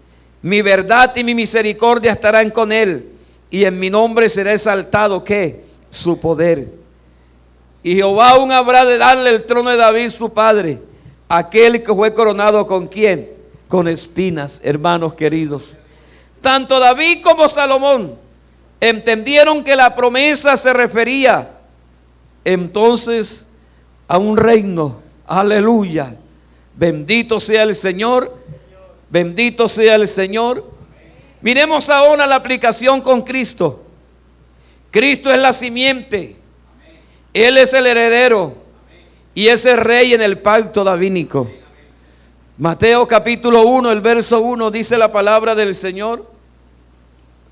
Mi verdad y mi misericordia estarán con él, y en mi nombre será exaltado ¿qué? Su poder. Y Jehová aún habrá de darle el trono de David su padre, aquel que fue coronado ¿con quién? Con espinas. Hermanos queridos, tanto David como Salomón entendieron que la promesa se refería entonces a un reino. Aleluya. Bendito sea el Señor. Bendito sea el Señor. Miremos ahora la aplicación con Cristo. Cristo es la simiente. Él es el heredero y es el rey en el pacto davínico. Mateo capítulo 1, el verso 1 dice la palabra del Señor.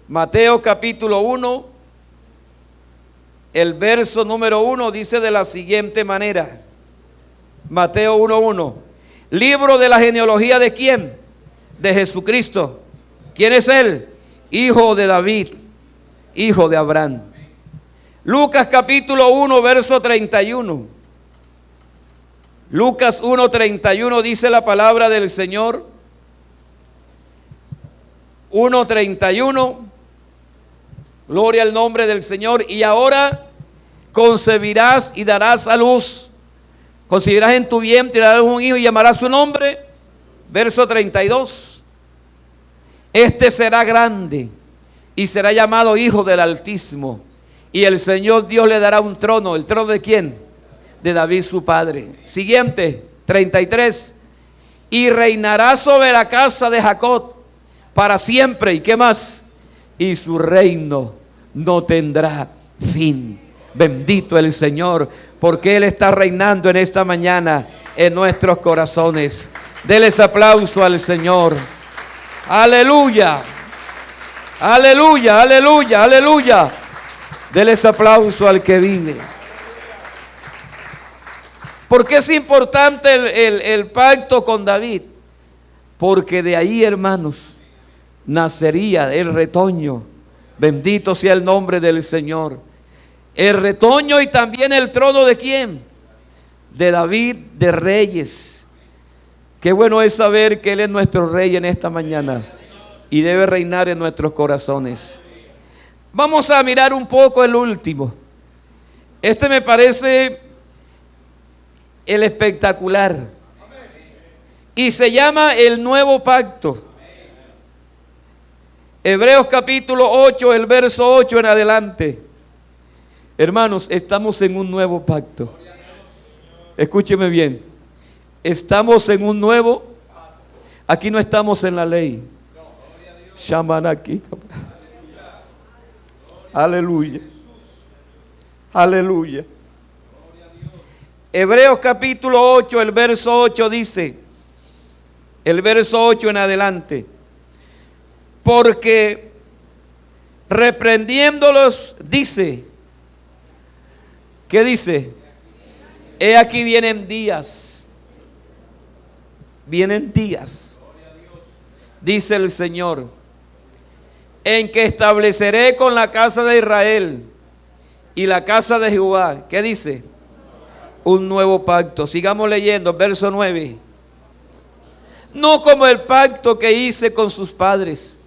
Mateo capítulo 1, El verso número 1 dice de la siguiente manera. Mateo 1:1. Libro de la genealogía ¿de quién? De Jesucristo. ¿Quién es él? Hijo de David, hijo de Abraham. Lucas capítulo 1, verso 31. Lucas 1:31 dice la palabra del Señor. 1:31. Gloria al nombre del Señor. Y ahora concebirás y darás a luz. Concebirás en tu vientre y darás un hijo y llamarás su nombre. Verso 32. Este será grande y será llamado Hijo del Altísimo. Y el Señor Dios le dará un trono. ¿El trono de quién? De David su padre. Siguiente, 33. Y reinará sobre la casa de Jacob para siempre. ¿Y qué más? Y su reino no tendrá fin. Bendito el Señor, porque Él está reinando en esta mañana en nuestros corazones. Denles aplauso al Señor. Aleluya. Aleluya, aleluya, aleluya. Denles aplauso al que vive. ¿Por qué es importante el pacto con David? Porque de ahí, hermanos, nacería el retoño. Bendito sea el nombre del Señor. El retoño y también el trono ¿de quién? De David, de reyes. Qué bueno es saber que Él es nuestro rey en esta mañana y debe reinar en nuestros corazones. Vamos a mirar un poco el último. Este me parece el espectacular y se llama el nuevo pacto. Hebreos capítulo 8, el verso 8 en adelante. Hermanos, estamos en un nuevo pacto. Escúcheme bien. Estamos en un nuevo. Aquí no estamos en la ley. Shamanaki. Aleluya. Aleluya. Hebreos capítulo 8, el verso 8 dice. El verso 8 en adelante. Porque reprendiéndolos dice. ¿Qué dice? He aquí vienen días. Vienen días, dice el Señor, en que estableceré con la casa de Israel y la casa de Jehová. ¿Qué dice? Un nuevo pacto. Sigamos leyendo, verso 9. No como el pacto que hice con sus padres,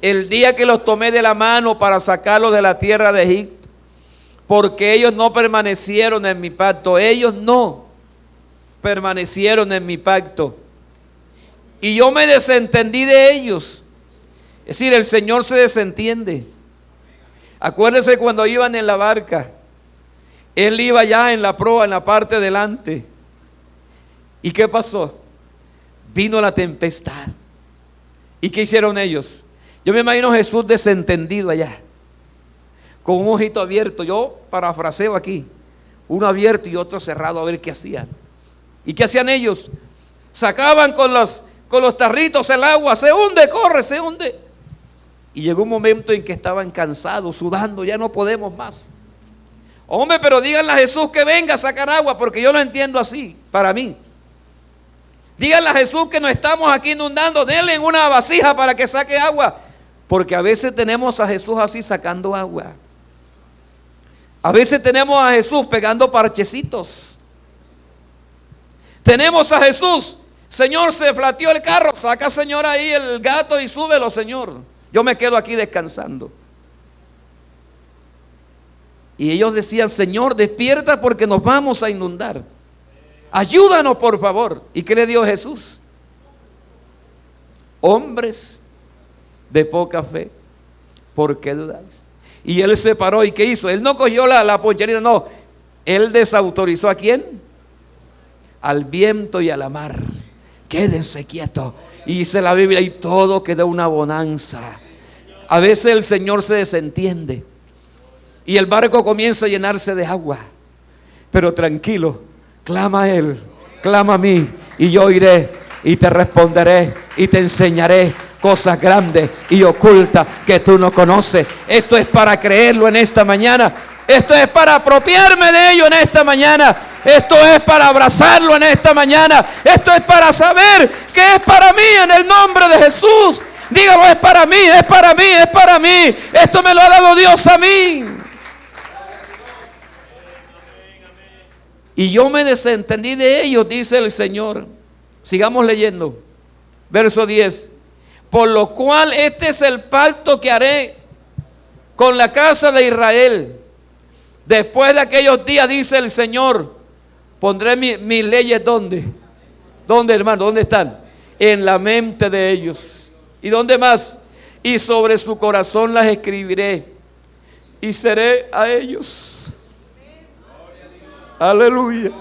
el día que los tomé de la mano para sacarlos de la tierra de Egipto, porque ellos no permanecieron en mi pacto. Ellos no permanecieron en mi pacto. Y yo me desentendí de ellos. Es decir, el Señor se desentiende. Acuérdense cuando iban en la barca. Él iba ya en la proa, en la parte delante. ¿Y qué pasó? Vino la tempestad. ¿Y qué hicieron ellos? Yo me imagino a Jesús desentendido allá, con un ojito abierto. Yo parafraseo aquí. Uno abierto y otro cerrado, a ver qué hacían. ¿Y qué hacían ellos? Sacaban con los tarritos el agua. Se hunde, corre, se hunde. Y llegó un momento en que estaban cansados, sudando. Ya no podemos más. Hombre, pero díganle a Jesús que venga a sacar agua, porque yo lo entiendo así, para mí. Díganle a Jesús que nos estamos aquí inundando. Denle una vasija para que saque agua. Porque a veces tenemos a Jesús así sacando agua. A veces tenemos a Jesús pegando parchecitos. Tenemos a Jesús. Señor, se flateó el carro. Saca, Señor, ahí el gato y súbelo, Señor. Yo me quedo aquí descansando. Y ellos decían: Señor, despierta porque nos vamos a inundar. Ayúdanos, por favor. ¿Y qué le dio Jesús? Hombres de poca fe, ¿por qué dudáis? Y él se paró. ¿Y qué hizo? Él no cogió la poncherita, no. Él desautorizó ¿a quién? Al viento y a la mar. Quédense quietos. Y dice la Biblia, y todo quedó una bonanza. A veces el Señor se desentiende y el barco comienza a llenarse de agua. Pero tranquilo, clama a Él, clama a mí, y yo iré y te responderé y te enseñaré cosas grandes y ocultas que tú no conoces. Esto es para creerlo en esta mañana, Esto es para apropiarme de ello en esta mañana. Esto es para abrazarlo en esta mañana. Esto es para saber que es para mí en el nombre de Jesús. Dígalo, es para mí, es para mí, es para mí. Esto me lo ha dado Dios a mí. Y yo me desentendí de ellos, dice el Señor. Sigamos leyendo. Verso 10. Por lo cual este es el pacto que haré con la casa de Israel. Después de aquellos días, dice el Señor, pondré mis leyes, ¿dónde? ¿Dónde, hermano? ¿Dónde están? En la mente de ellos. ¿Y dónde más? Y sobre su corazón las escribiré. Y seré a ellos. Aleluya.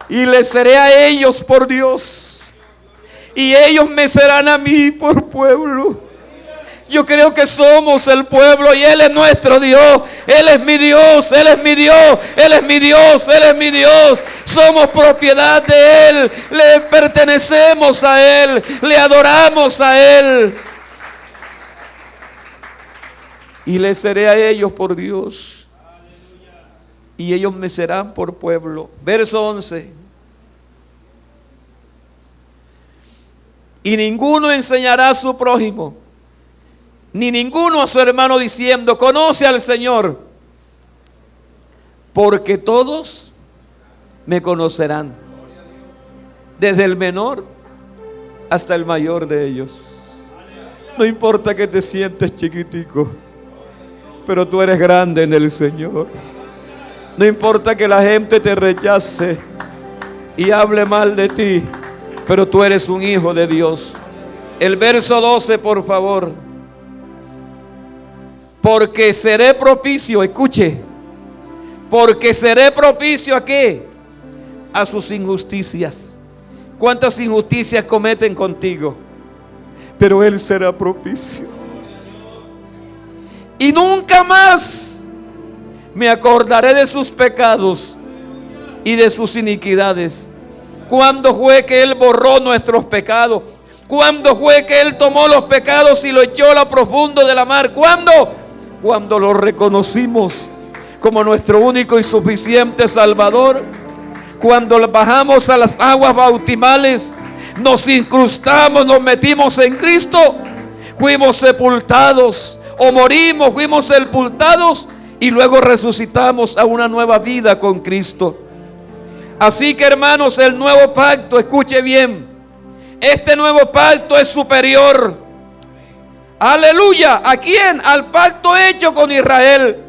Y les seré a ellos por Dios. Y ellos me serán a mí por pueblo. Yo creo que somos el pueblo y Él es nuestro Dios. Él es mi Dios, Él es mi Dios, Él es mi Dios, Él es mi Dios. Somos propiedad de Él, le pertenecemos a Él, le adoramos a Él. Y les seré a ellos por Dios. Y ellos me serán por pueblo. Verso 11. Y ninguno enseñará a su prójimo, ni ninguno a su hermano diciendo, conoce al Señor, porque todos me conocerán, desde el menor hasta el mayor de ellos. No importa que te sientes chiquitico, pero tú eres grande en el Señor. No importa que la gente te rechace y hable mal de ti, pero tú eres un hijo de Dios. El verso 12, por favor. Porque seré propicio, escuche, porque seré propicio ¿a qué? A sus injusticias. ¿Cuántas injusticias cometen contigo? Pero Él será propicio. Y nunca más me acordaré de sus pecados y de sus iniquidades. ¿Cuándo fue que Él borró nuestros pecados? ¿Cuándo fue que Él tomó los pecados y lo echó a lo profundo de la mar? ¿Cuándo? Cuando lo reconocimos como nuestro único y suficiente Salvador. Cuando bajamos a las aguas bautismales, nos incrustamos, nos metimos en Cristo, fuimos sepultados o morimos, fuimos sepultados y luego resucitamos a una nueva vida con Cristo. Así que, hermanos, el nuevo pacto, escuche bien, este nuevo pacto es superior. Aleluya. ¿A quién? Al pacto hecho con Israel.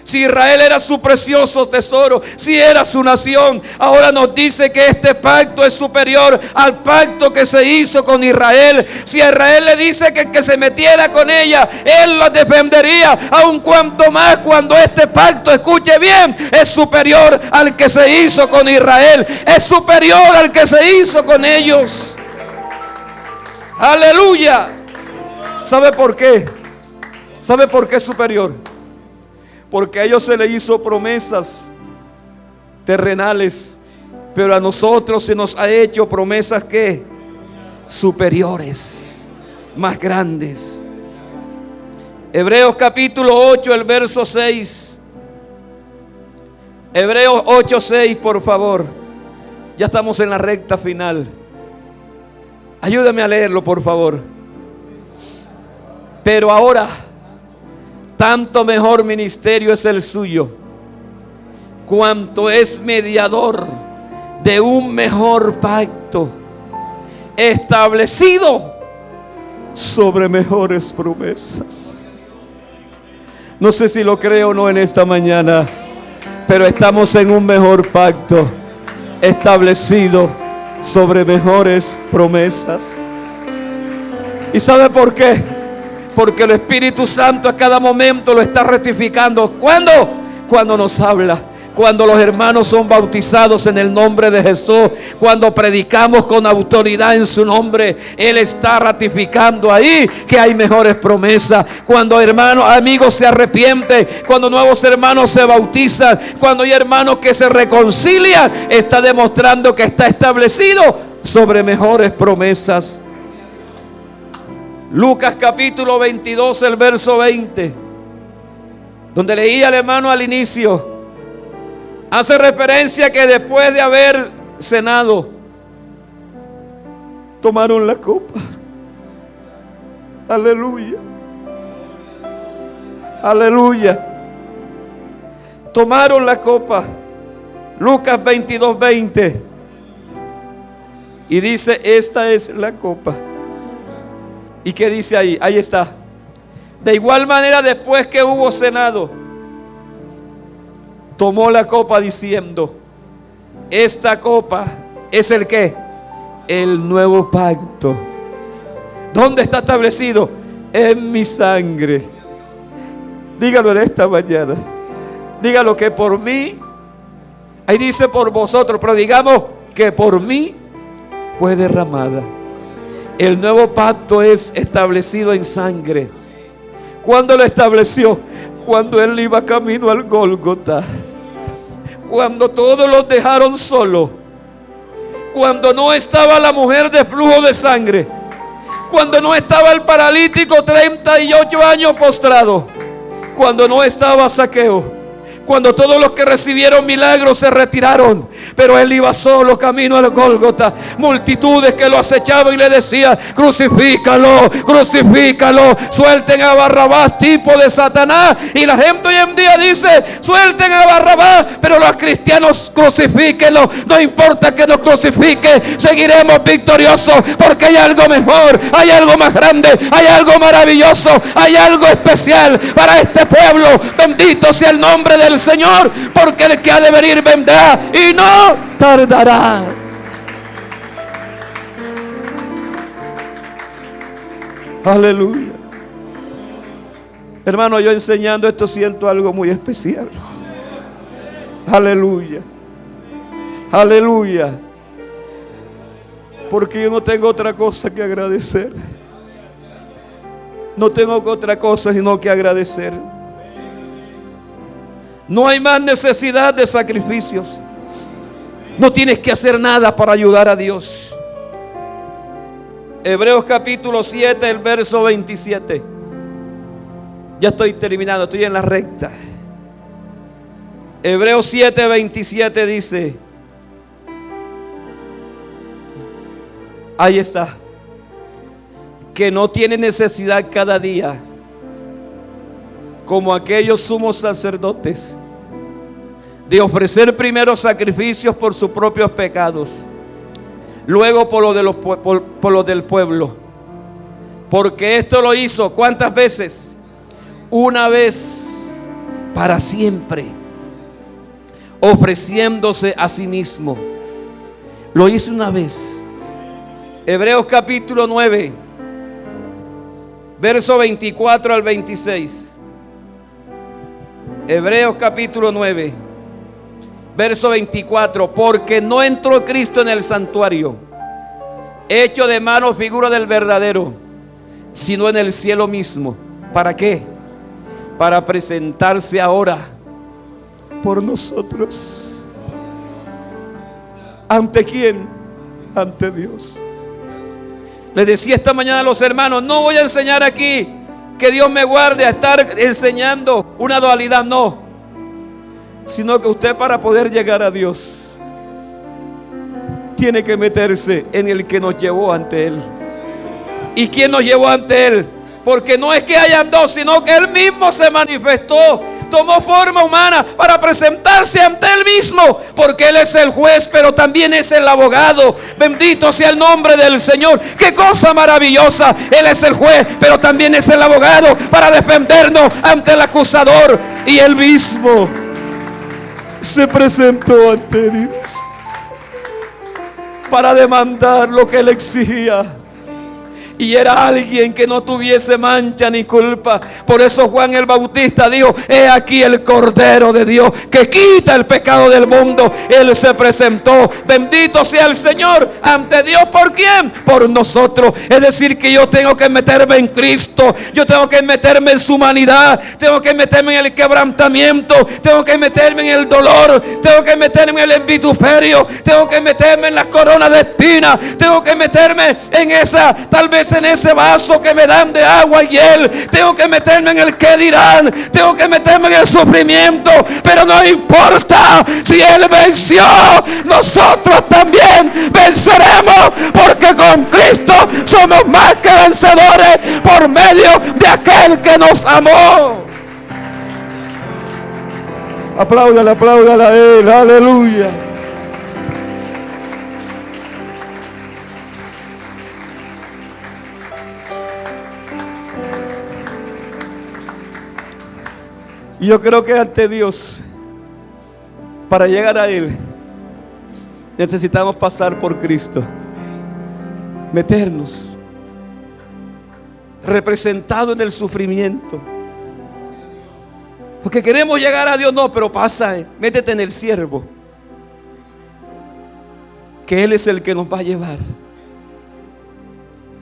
Si Israel era su precioso tesoro, si era su nación, ahora nos dice que este pacto es superior al pacto que se hizo con Israel. Si a Israel le dice que se metiera con ella, Él la defendería, aun cuanto más cuando este pacto, escuche bien, es superior al que se hizo con Israel, es superior al que se hizo con ellos. Aleluya. ¿Sabe por qué? ¿Sabe por qué es superior? Porque a ellos se les hizo promesas terrenales, pero a nosotros se nos ha hecho promesas que superiores, más grandes. Hebreos capítulo 8, el verso 6. Hebreos 8, 6, por favor. Ya estamos en la recta final. Ayúdame a leerlo, por favor. Pero ahora, tanto mejor ministerio es el suyo, cuanto es mediador de un mejor pacto, establecido sobre mejores promesas. No sé si lo creo o no en esta mañana, pero estamos en un mejor pacto, establecido sobre mejores promesas. ¿Y sabe por qué? Porque el Espíritu Santo a cada momento lo está rectificando. ¿Cuándo? Cuando nos habla. Cuando los hermanos son bautizados en el nombre de Jesús. Cuando predicamos con autoridad en su nombre. Él está ratificando ahí que hay mejores promesas. Cuando hermanos, amigos se arrepienten. Cuando nuevos hermanos se bautizan. Cuando hay hermanos que se reconcilian. Está demostrando que está establecido sobre mejores promesas. Lucas capítulo 22, el verso 20. donde leía el hermano al inicio, hace referencia que después de haber cenado, tomaron la copa. Aleluya. Aleluya. Tomaron la copa. Lucas 22:20. Y dice, esta es la copa. ¿Y qué dice ahí? Ahí está. De igual manera, después que hubo cenado, tomó la copa diciendo, esta copa es el ¿qué? El nuevo pacto. ¿Dónde está establecido? En mi sangre. Dígalo en esta mañana. Dígalo que por mí, ahí dice por vosotros, pero digamos que por mí fue derramada. El nuevo pacto es establecido en sangre. ¿Cuándo lo estableció? Cuando él iba camino al Gólgota. Cuando todos los dejaron solos. Cuando no estaba la mujer de flujo de sangre. Cuando no estaba el paralítico 38 años postrado. Cuando no estaba Zaqueo. Cuando todos los que recibieron milagros se retiraron, pero él iba solo camino al Gólgota. Multitudes que lo acechaban y le decían, crucifícalo, crucifícalo, suelten a Barrabás, tipo de Satanás. Y la gente hoy en día dice, suelten a Barrabás, pero los cristianos crucifíquenlo. No importa que nos crucifique, seguiremos victoriosos, porque hay algo mejor, hay algo más grande, hay algo maravilloso, hay algo especial para este pueblo. Bendito sea el nombre del Señor, porque el que ha de venir vendrá y no tardará. Aleluya. Hermano, yo enseñando esto siento algo muy especial. Aleluya. Aleluya. Porque yo no tengo otra cosa que agradecer. No tengo otra cosa sino que agradecer. No hay más necesidad de sacrificios. No tienes que hacer nada para ayudar a Dios. Hebreos capítulo 7, el verso 27. Ya estoy terminando, estoy en la recta. Hebreos 7, 27 dice, ahí está, que no tiene necesidad cada día, como aquellos sumos sacerdotes, de ofrecer primero sacrificios por sus propios pecados, luego por lo del pueblo. Porque esto lo hizo, ¿cuántas veces? Una vez para siempre, ofreciéndose a sí mismo. Lo hizo una vez. Hebreos capítulo 9, verso 24 al 26. Hebreos capítulo 9, verso 24. Porque no entró Cristo en el santuario, hecho de mano figura del verdadero, sino en el cielo mismo. ¿Para qué? Para presentarse ahora por nosotros. ¿Ante quién? Ante Dios. Les decía esta mañana a los hermanos, no voy a enseñar aquí que Dios me guarde a estar enseñando una dualidad, no. Sino que usted, para poder llegar a Dios, tiene que meterse en el que nos llevó ante Él. ¿Y quién nos llevó ante Él? Porque no es que hayan dos, sino que Él mismo se manifestó, tomó forma humana para presentarse ante Él mismo, porque Él es el juez, pero también es el abogado. Bendito sea el nombre del Señor. Qué cosa maravillosa. Él es el juez, pero también es el abogado para defendernos ante el acusador. Y Él mismo se presentó ante Dios para demandar lo que Él exigía. Y era alguien que no tuviese mancha ni culpa. Por eso Juan el Bautista dijo, he aquí el Cordero de Dios que quita el pecado del mundo. Él se presentó, bendito sea el Señor, ante Dios. ¿Por quién? Por nosotros. Es decir, que yo tengo que meterme en Cristo. Yo tengo que meterme en su humanidad. Tengo que meterme en el quebrantamiento. Tengo que meterme en el dolor. Tengo que meterme en el vituperio. Tengo que meterme en la corona de espinas. Tengo que meterme en esa, tal vez es en ese vaso que me dan de agua y hiel. Tengo que meterme en el qué dirán. Tengo que meterme en el sufrimiento. Pero no importa, si Él venció, nosotros también venceremos, porque con Cristo somos más que vencedores por medio de aquel que nos amó. Apláudale, apláudale a Él, aleluya. Y yo creo que ante Dios, para llegar a Él, necesitamos pasar por Cristo, meternos, representado en el sufrimiento. Porque queremos llegar a Dios, no, pero pasa, métete en el siervo, que Él es el que nos va a llevar.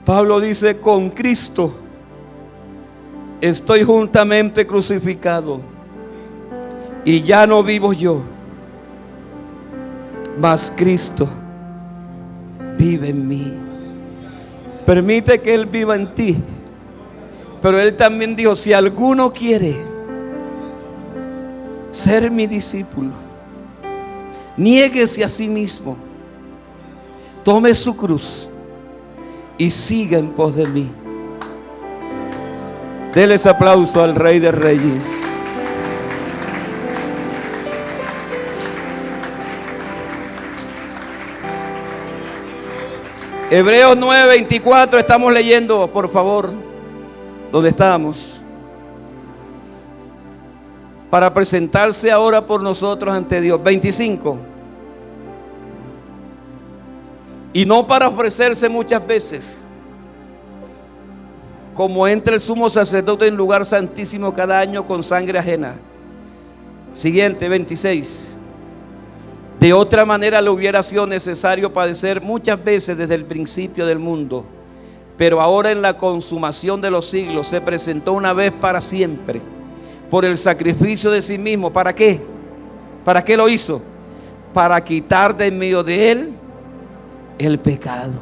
Pablo dice: con Cristo estoy juntamente crucificado, y ya no vivo yo, mas Cristo vive en mí. Permite que Él viva en ti. Pero Él también dijo: si alguno quiere ser mi discípulo, niéguese a sí mismo, tome su cruz y siga en pos de mí. Denles aplauso al Rey de Reyes. Hebreos 9:24 estamos leyendo, por favor, donde estamos, para presentarse ahora por nosotros ante Dios. 25. Y no para ofrecerse muchas veces, como entra el sumo sacerdote en lugar santísimo cada año con sangre ajena. Siguiente, 26. De otra manera le hubiera sido necesario padecer muchas veces desde el principio del mundo, pero ahora en la consumación de los siglos se presentó una vez para siempre por el sacrificio de sí mismo. ¿Para qué? ¿Para qué lo hizo? Para quitar de en medio de él el pecado.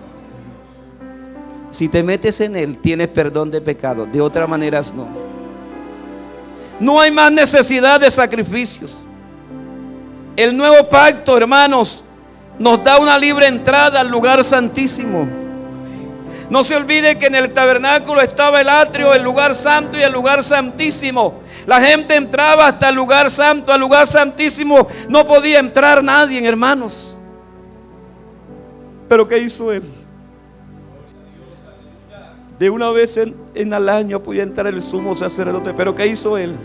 Si te metes en Él, tienes perdón de pecado. De otras maneras no. No hay más necesidad de sacrificios. El nuevo pacto, hermanos, nos da una libre entrada al lugar santísimo. No se olvide que en el tabernáculo estaba el atrio, el lugar santo y el lugar santísimo. La gente entraba hasta el lugar santo, al lugar santísimo no podía entrar nadie, hermanos. ¿Pero qué hizo Él? De una vez en el año podía entrar el sumo sacerdote. ¿Pero qué hizo Él?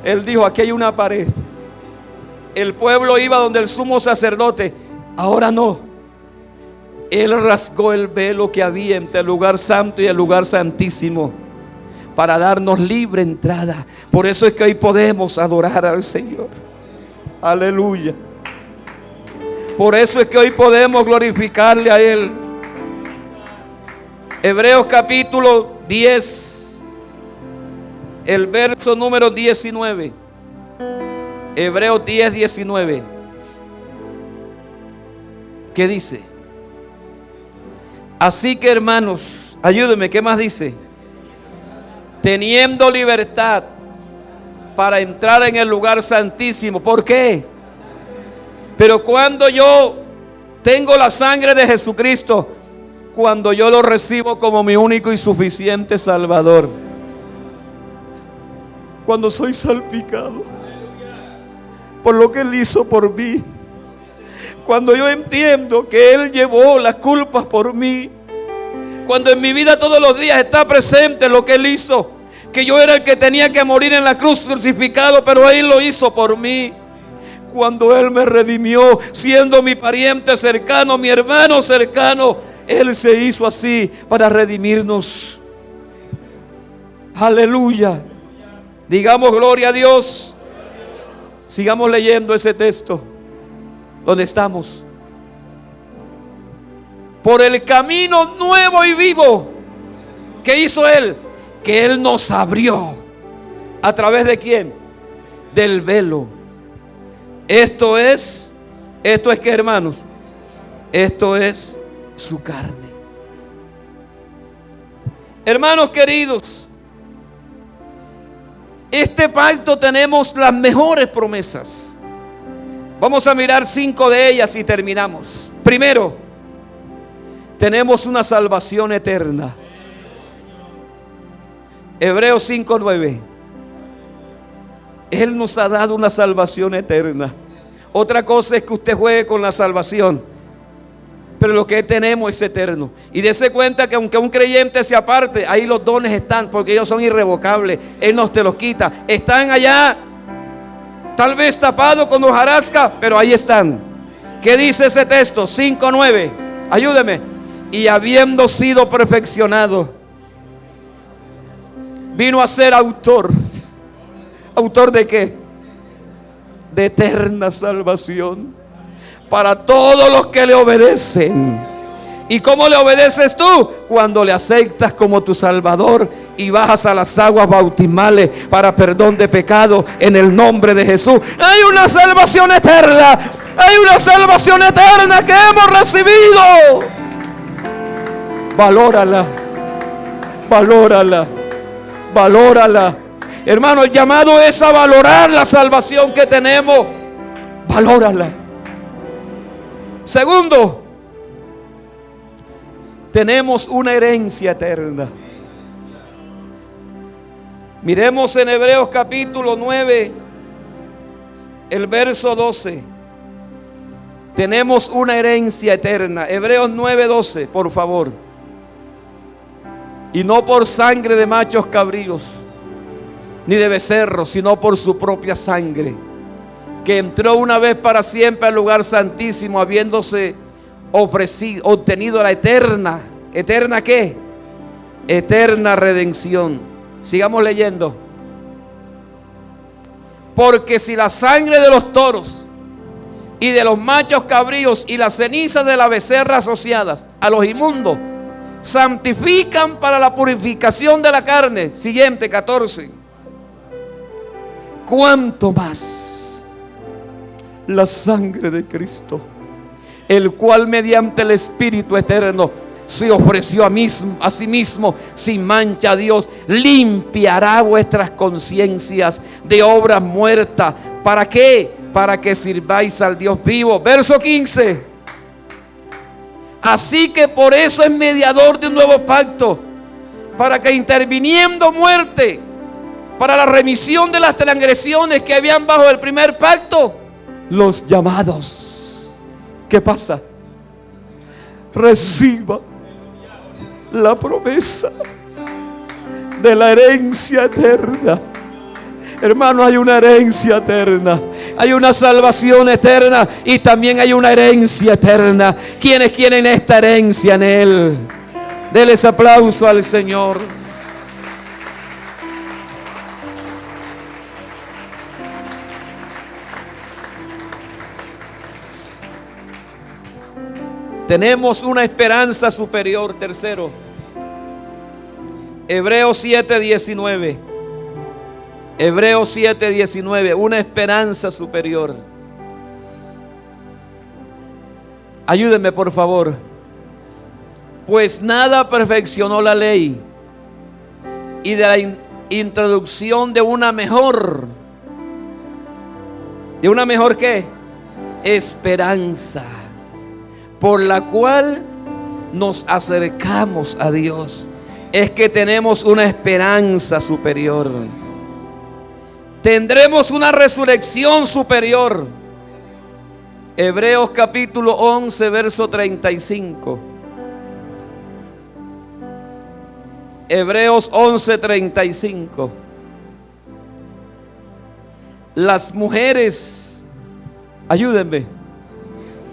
Él dijo: aquí hay una pared. El pueblo iba donde el sumo sacerdote. Ahora no. Él rasgó el velo que había entre el lugar santo y el lugar santísimo para darnos libre entrada. Por eso es que hoy podemos adorar al Señor. Aleluya. Por eso es que hoy podemos glorificarle a Él. Hebreos capítulo 10, el verso número 19. Hebreos 10, 19. ¿Qué dice? Así que, hermanos, ayúdenme, ¿qué más dice? Teniendo libertad para entrar en el lugar santísimo. ¿Por qué? Pero cuando yo tengo la sangre de Jesucristo, cuando yo lo recibo como mi único y suficiente Salvador, cuando soy salpicado por lo que Él hizo por mí, cuando yo entiendo que Él llevó las culpas por mí, cuando en mi vida todos los días está presente lo que Él hizo, que yo era el que tenía que morir en la cruz crucificado, pero Él lo hizo por mí. Cuando Él me redimió, siendo mi pariente cercano, mi hermano cercano, Él se hizo así para redimirnos. Aleluya. Digamos gloria a Dios. Sigamos leyendo ese texto. ¿Dónde estamos? Por el camino nuevo y vivo. ¿Qué hizo Él? Que Él nos abrió. ¿A través de quién? Del velo. Esto es que, hermanos, esto es su carne. Hermanos queridos, este pacto tenemos las mejores promesas. Vamos a mirar 5 de ellas y terminamos. Primero, tenemos una salvación eterna. Hebreos 5:9. Él nos ha dado una salvación eterna. Otra cosa es que usted juegue con la salvación, pero lo que tenemos es eterno. Y dése cuenta que aunque un creyente se aparte, ahí los dones están, porque ellos son irrevocables. Él no te los quita. Están allá, tal vez tapados con hojarasca, pero ahí están. ¿Qué dice ese texto? 5:9. Ayúdeme. Y habiendo sido perfeccionado, vino a ser autor. ¿Autor de qué? De eterna salvación para todos los que le obedecen. ¿Y cómo le obedeces tú? Cuando le aceptas como tu Salvador y bajas a las aguas bautismales para perdón de pecado en el nombre de Jesús. Hay una salvación eterna. Hay una salvación eterna que hemos recibido. Valórala. Valórala. Valórala. Hermano, el llamado es a valorar la salvación que tenemos. Valórala. Segundo, tenemos una herencia eterna. Miremos en Hebreos capítulo 9, el verso 12. Tenemos una herencia eterna. Hebreos 9:12, por favor. Y no por sangre de machos cabríos, ni de becerros, sino por su propia sangre, que entró una vez para siempre al lugar santísimo, habiéndose obtenido la eterna. ¿Eterna qué? Eterna redención. Sigamos leyendo. Porque si la sangre de los toros y de los machos cabríos y las cenizas de la becerra asociadas a los inmundos santifican para la purificación de la carne. Siguiente, 14. ¿Cuánto más la sangre de Cristo, el cual mediante el Espíritu eterno se ofreció a sí mismo sin mancha a Dios, limpiará vuestras conciencias de obras muertas? ¿Para qué? Para que sirváis al Dios vivo. Verso 15. Así que por eso es mediador de un nuevo pacto, para que interviniendo muerte para la remisión de las transgresiones que habían bajo el primer pacto, los llamados, ¿qué pasa? Reciba la promesa de la herencia eterna. Hermano, hay una herencia eterna, hay una salvación eterna y también hay una herencia eterna. ¿Quiénes quieren esta herencia en Él? Denles aplauso al Señor. Tenemos una esperanza superior. Tercero, Hebreos 7:19. Hebreos 7:19. Una esperanza superior. Ayúdenme por favor. Pues nada perfeccionó la ley, y de la introducción de una mejor. ¿De una mejor qué? Esperanza, por la cual nos acercamos a Dios, es que tenemos una esperanza superior. Tendremos una resurrección superior. Hebreos capítulo 11, verso 35. Hebreos 11:35. Las mujeres, ayúdenme,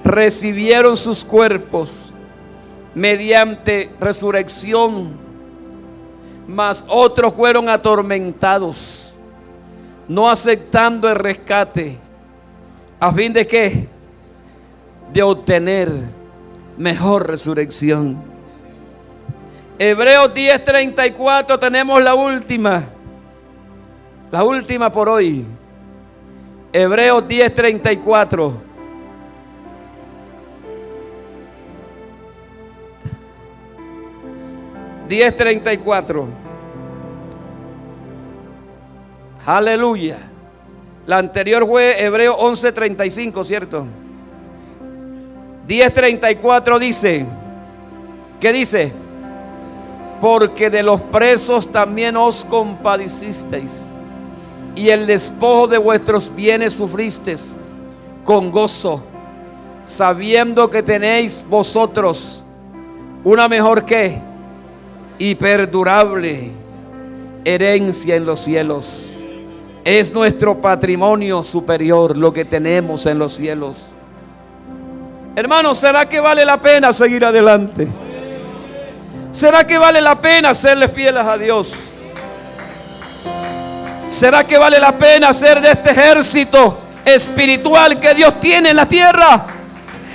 recibieron sus cuerpos mediante resurrección, mas otros fueron atormentados, no aceptando el rescate. ¿A fin de qué? De obtener mejor resurrección. Hebreos 10:34, tenemos la última por hoy. Hebreos 10:34. 10:34. Aleluya. La anterior fue Hebreo 11:35, ¿cierto? 10:34 dice, ¿qué dice? Porque de los presos también os compadecisteis, y el despojo de vuestros bienes sufristeis con gozo, sabiendo que tenéis vosotros una mejor que y perdurable herencia en los cielos. Es nuestro patrimonio superior lo que tenemos en los cielos. Hermanos, ¿será que vale la pena seguir adelante? ¿Será que vale la pena serle fieles a Dios? ¿Será que vale la pena ser de este ejército espiritual que Dios tiene en la tierra?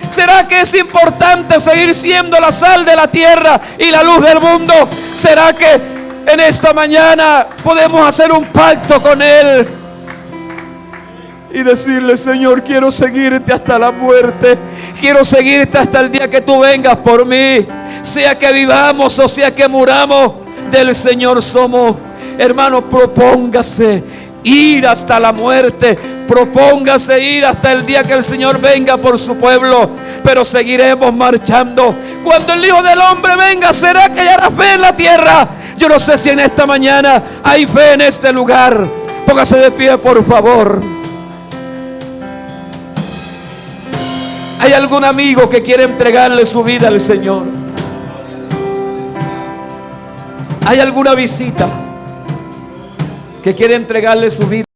¿Será que es importante seguir siendo la sal de la tierra y la luz del mundo? ¿Será que en esta mañana podemos hacer un pacto con Él y decirle: Señor, quiero seguirte hasta la muerte, quiero seguirte hasta el día que tú vengas por mí? Sea que vivamos o sea que muramos, del Señor somos. Hermano, propóngase ir hasta la muerte, propóngase ir hasta el día que el Señor venga por su pueblo, pero seguiremos marchando. Cuando el Hijo del Hombre venga, ¿será que hallará fe en la tierra? Yo no sé si en esta mañana hay fe en este lugar. Póngase de pie, por favor. ¿Hay algún amigo que quiere entregarle su vida al Señor? ¿Hay alguna visita que quiere entregarle su vida?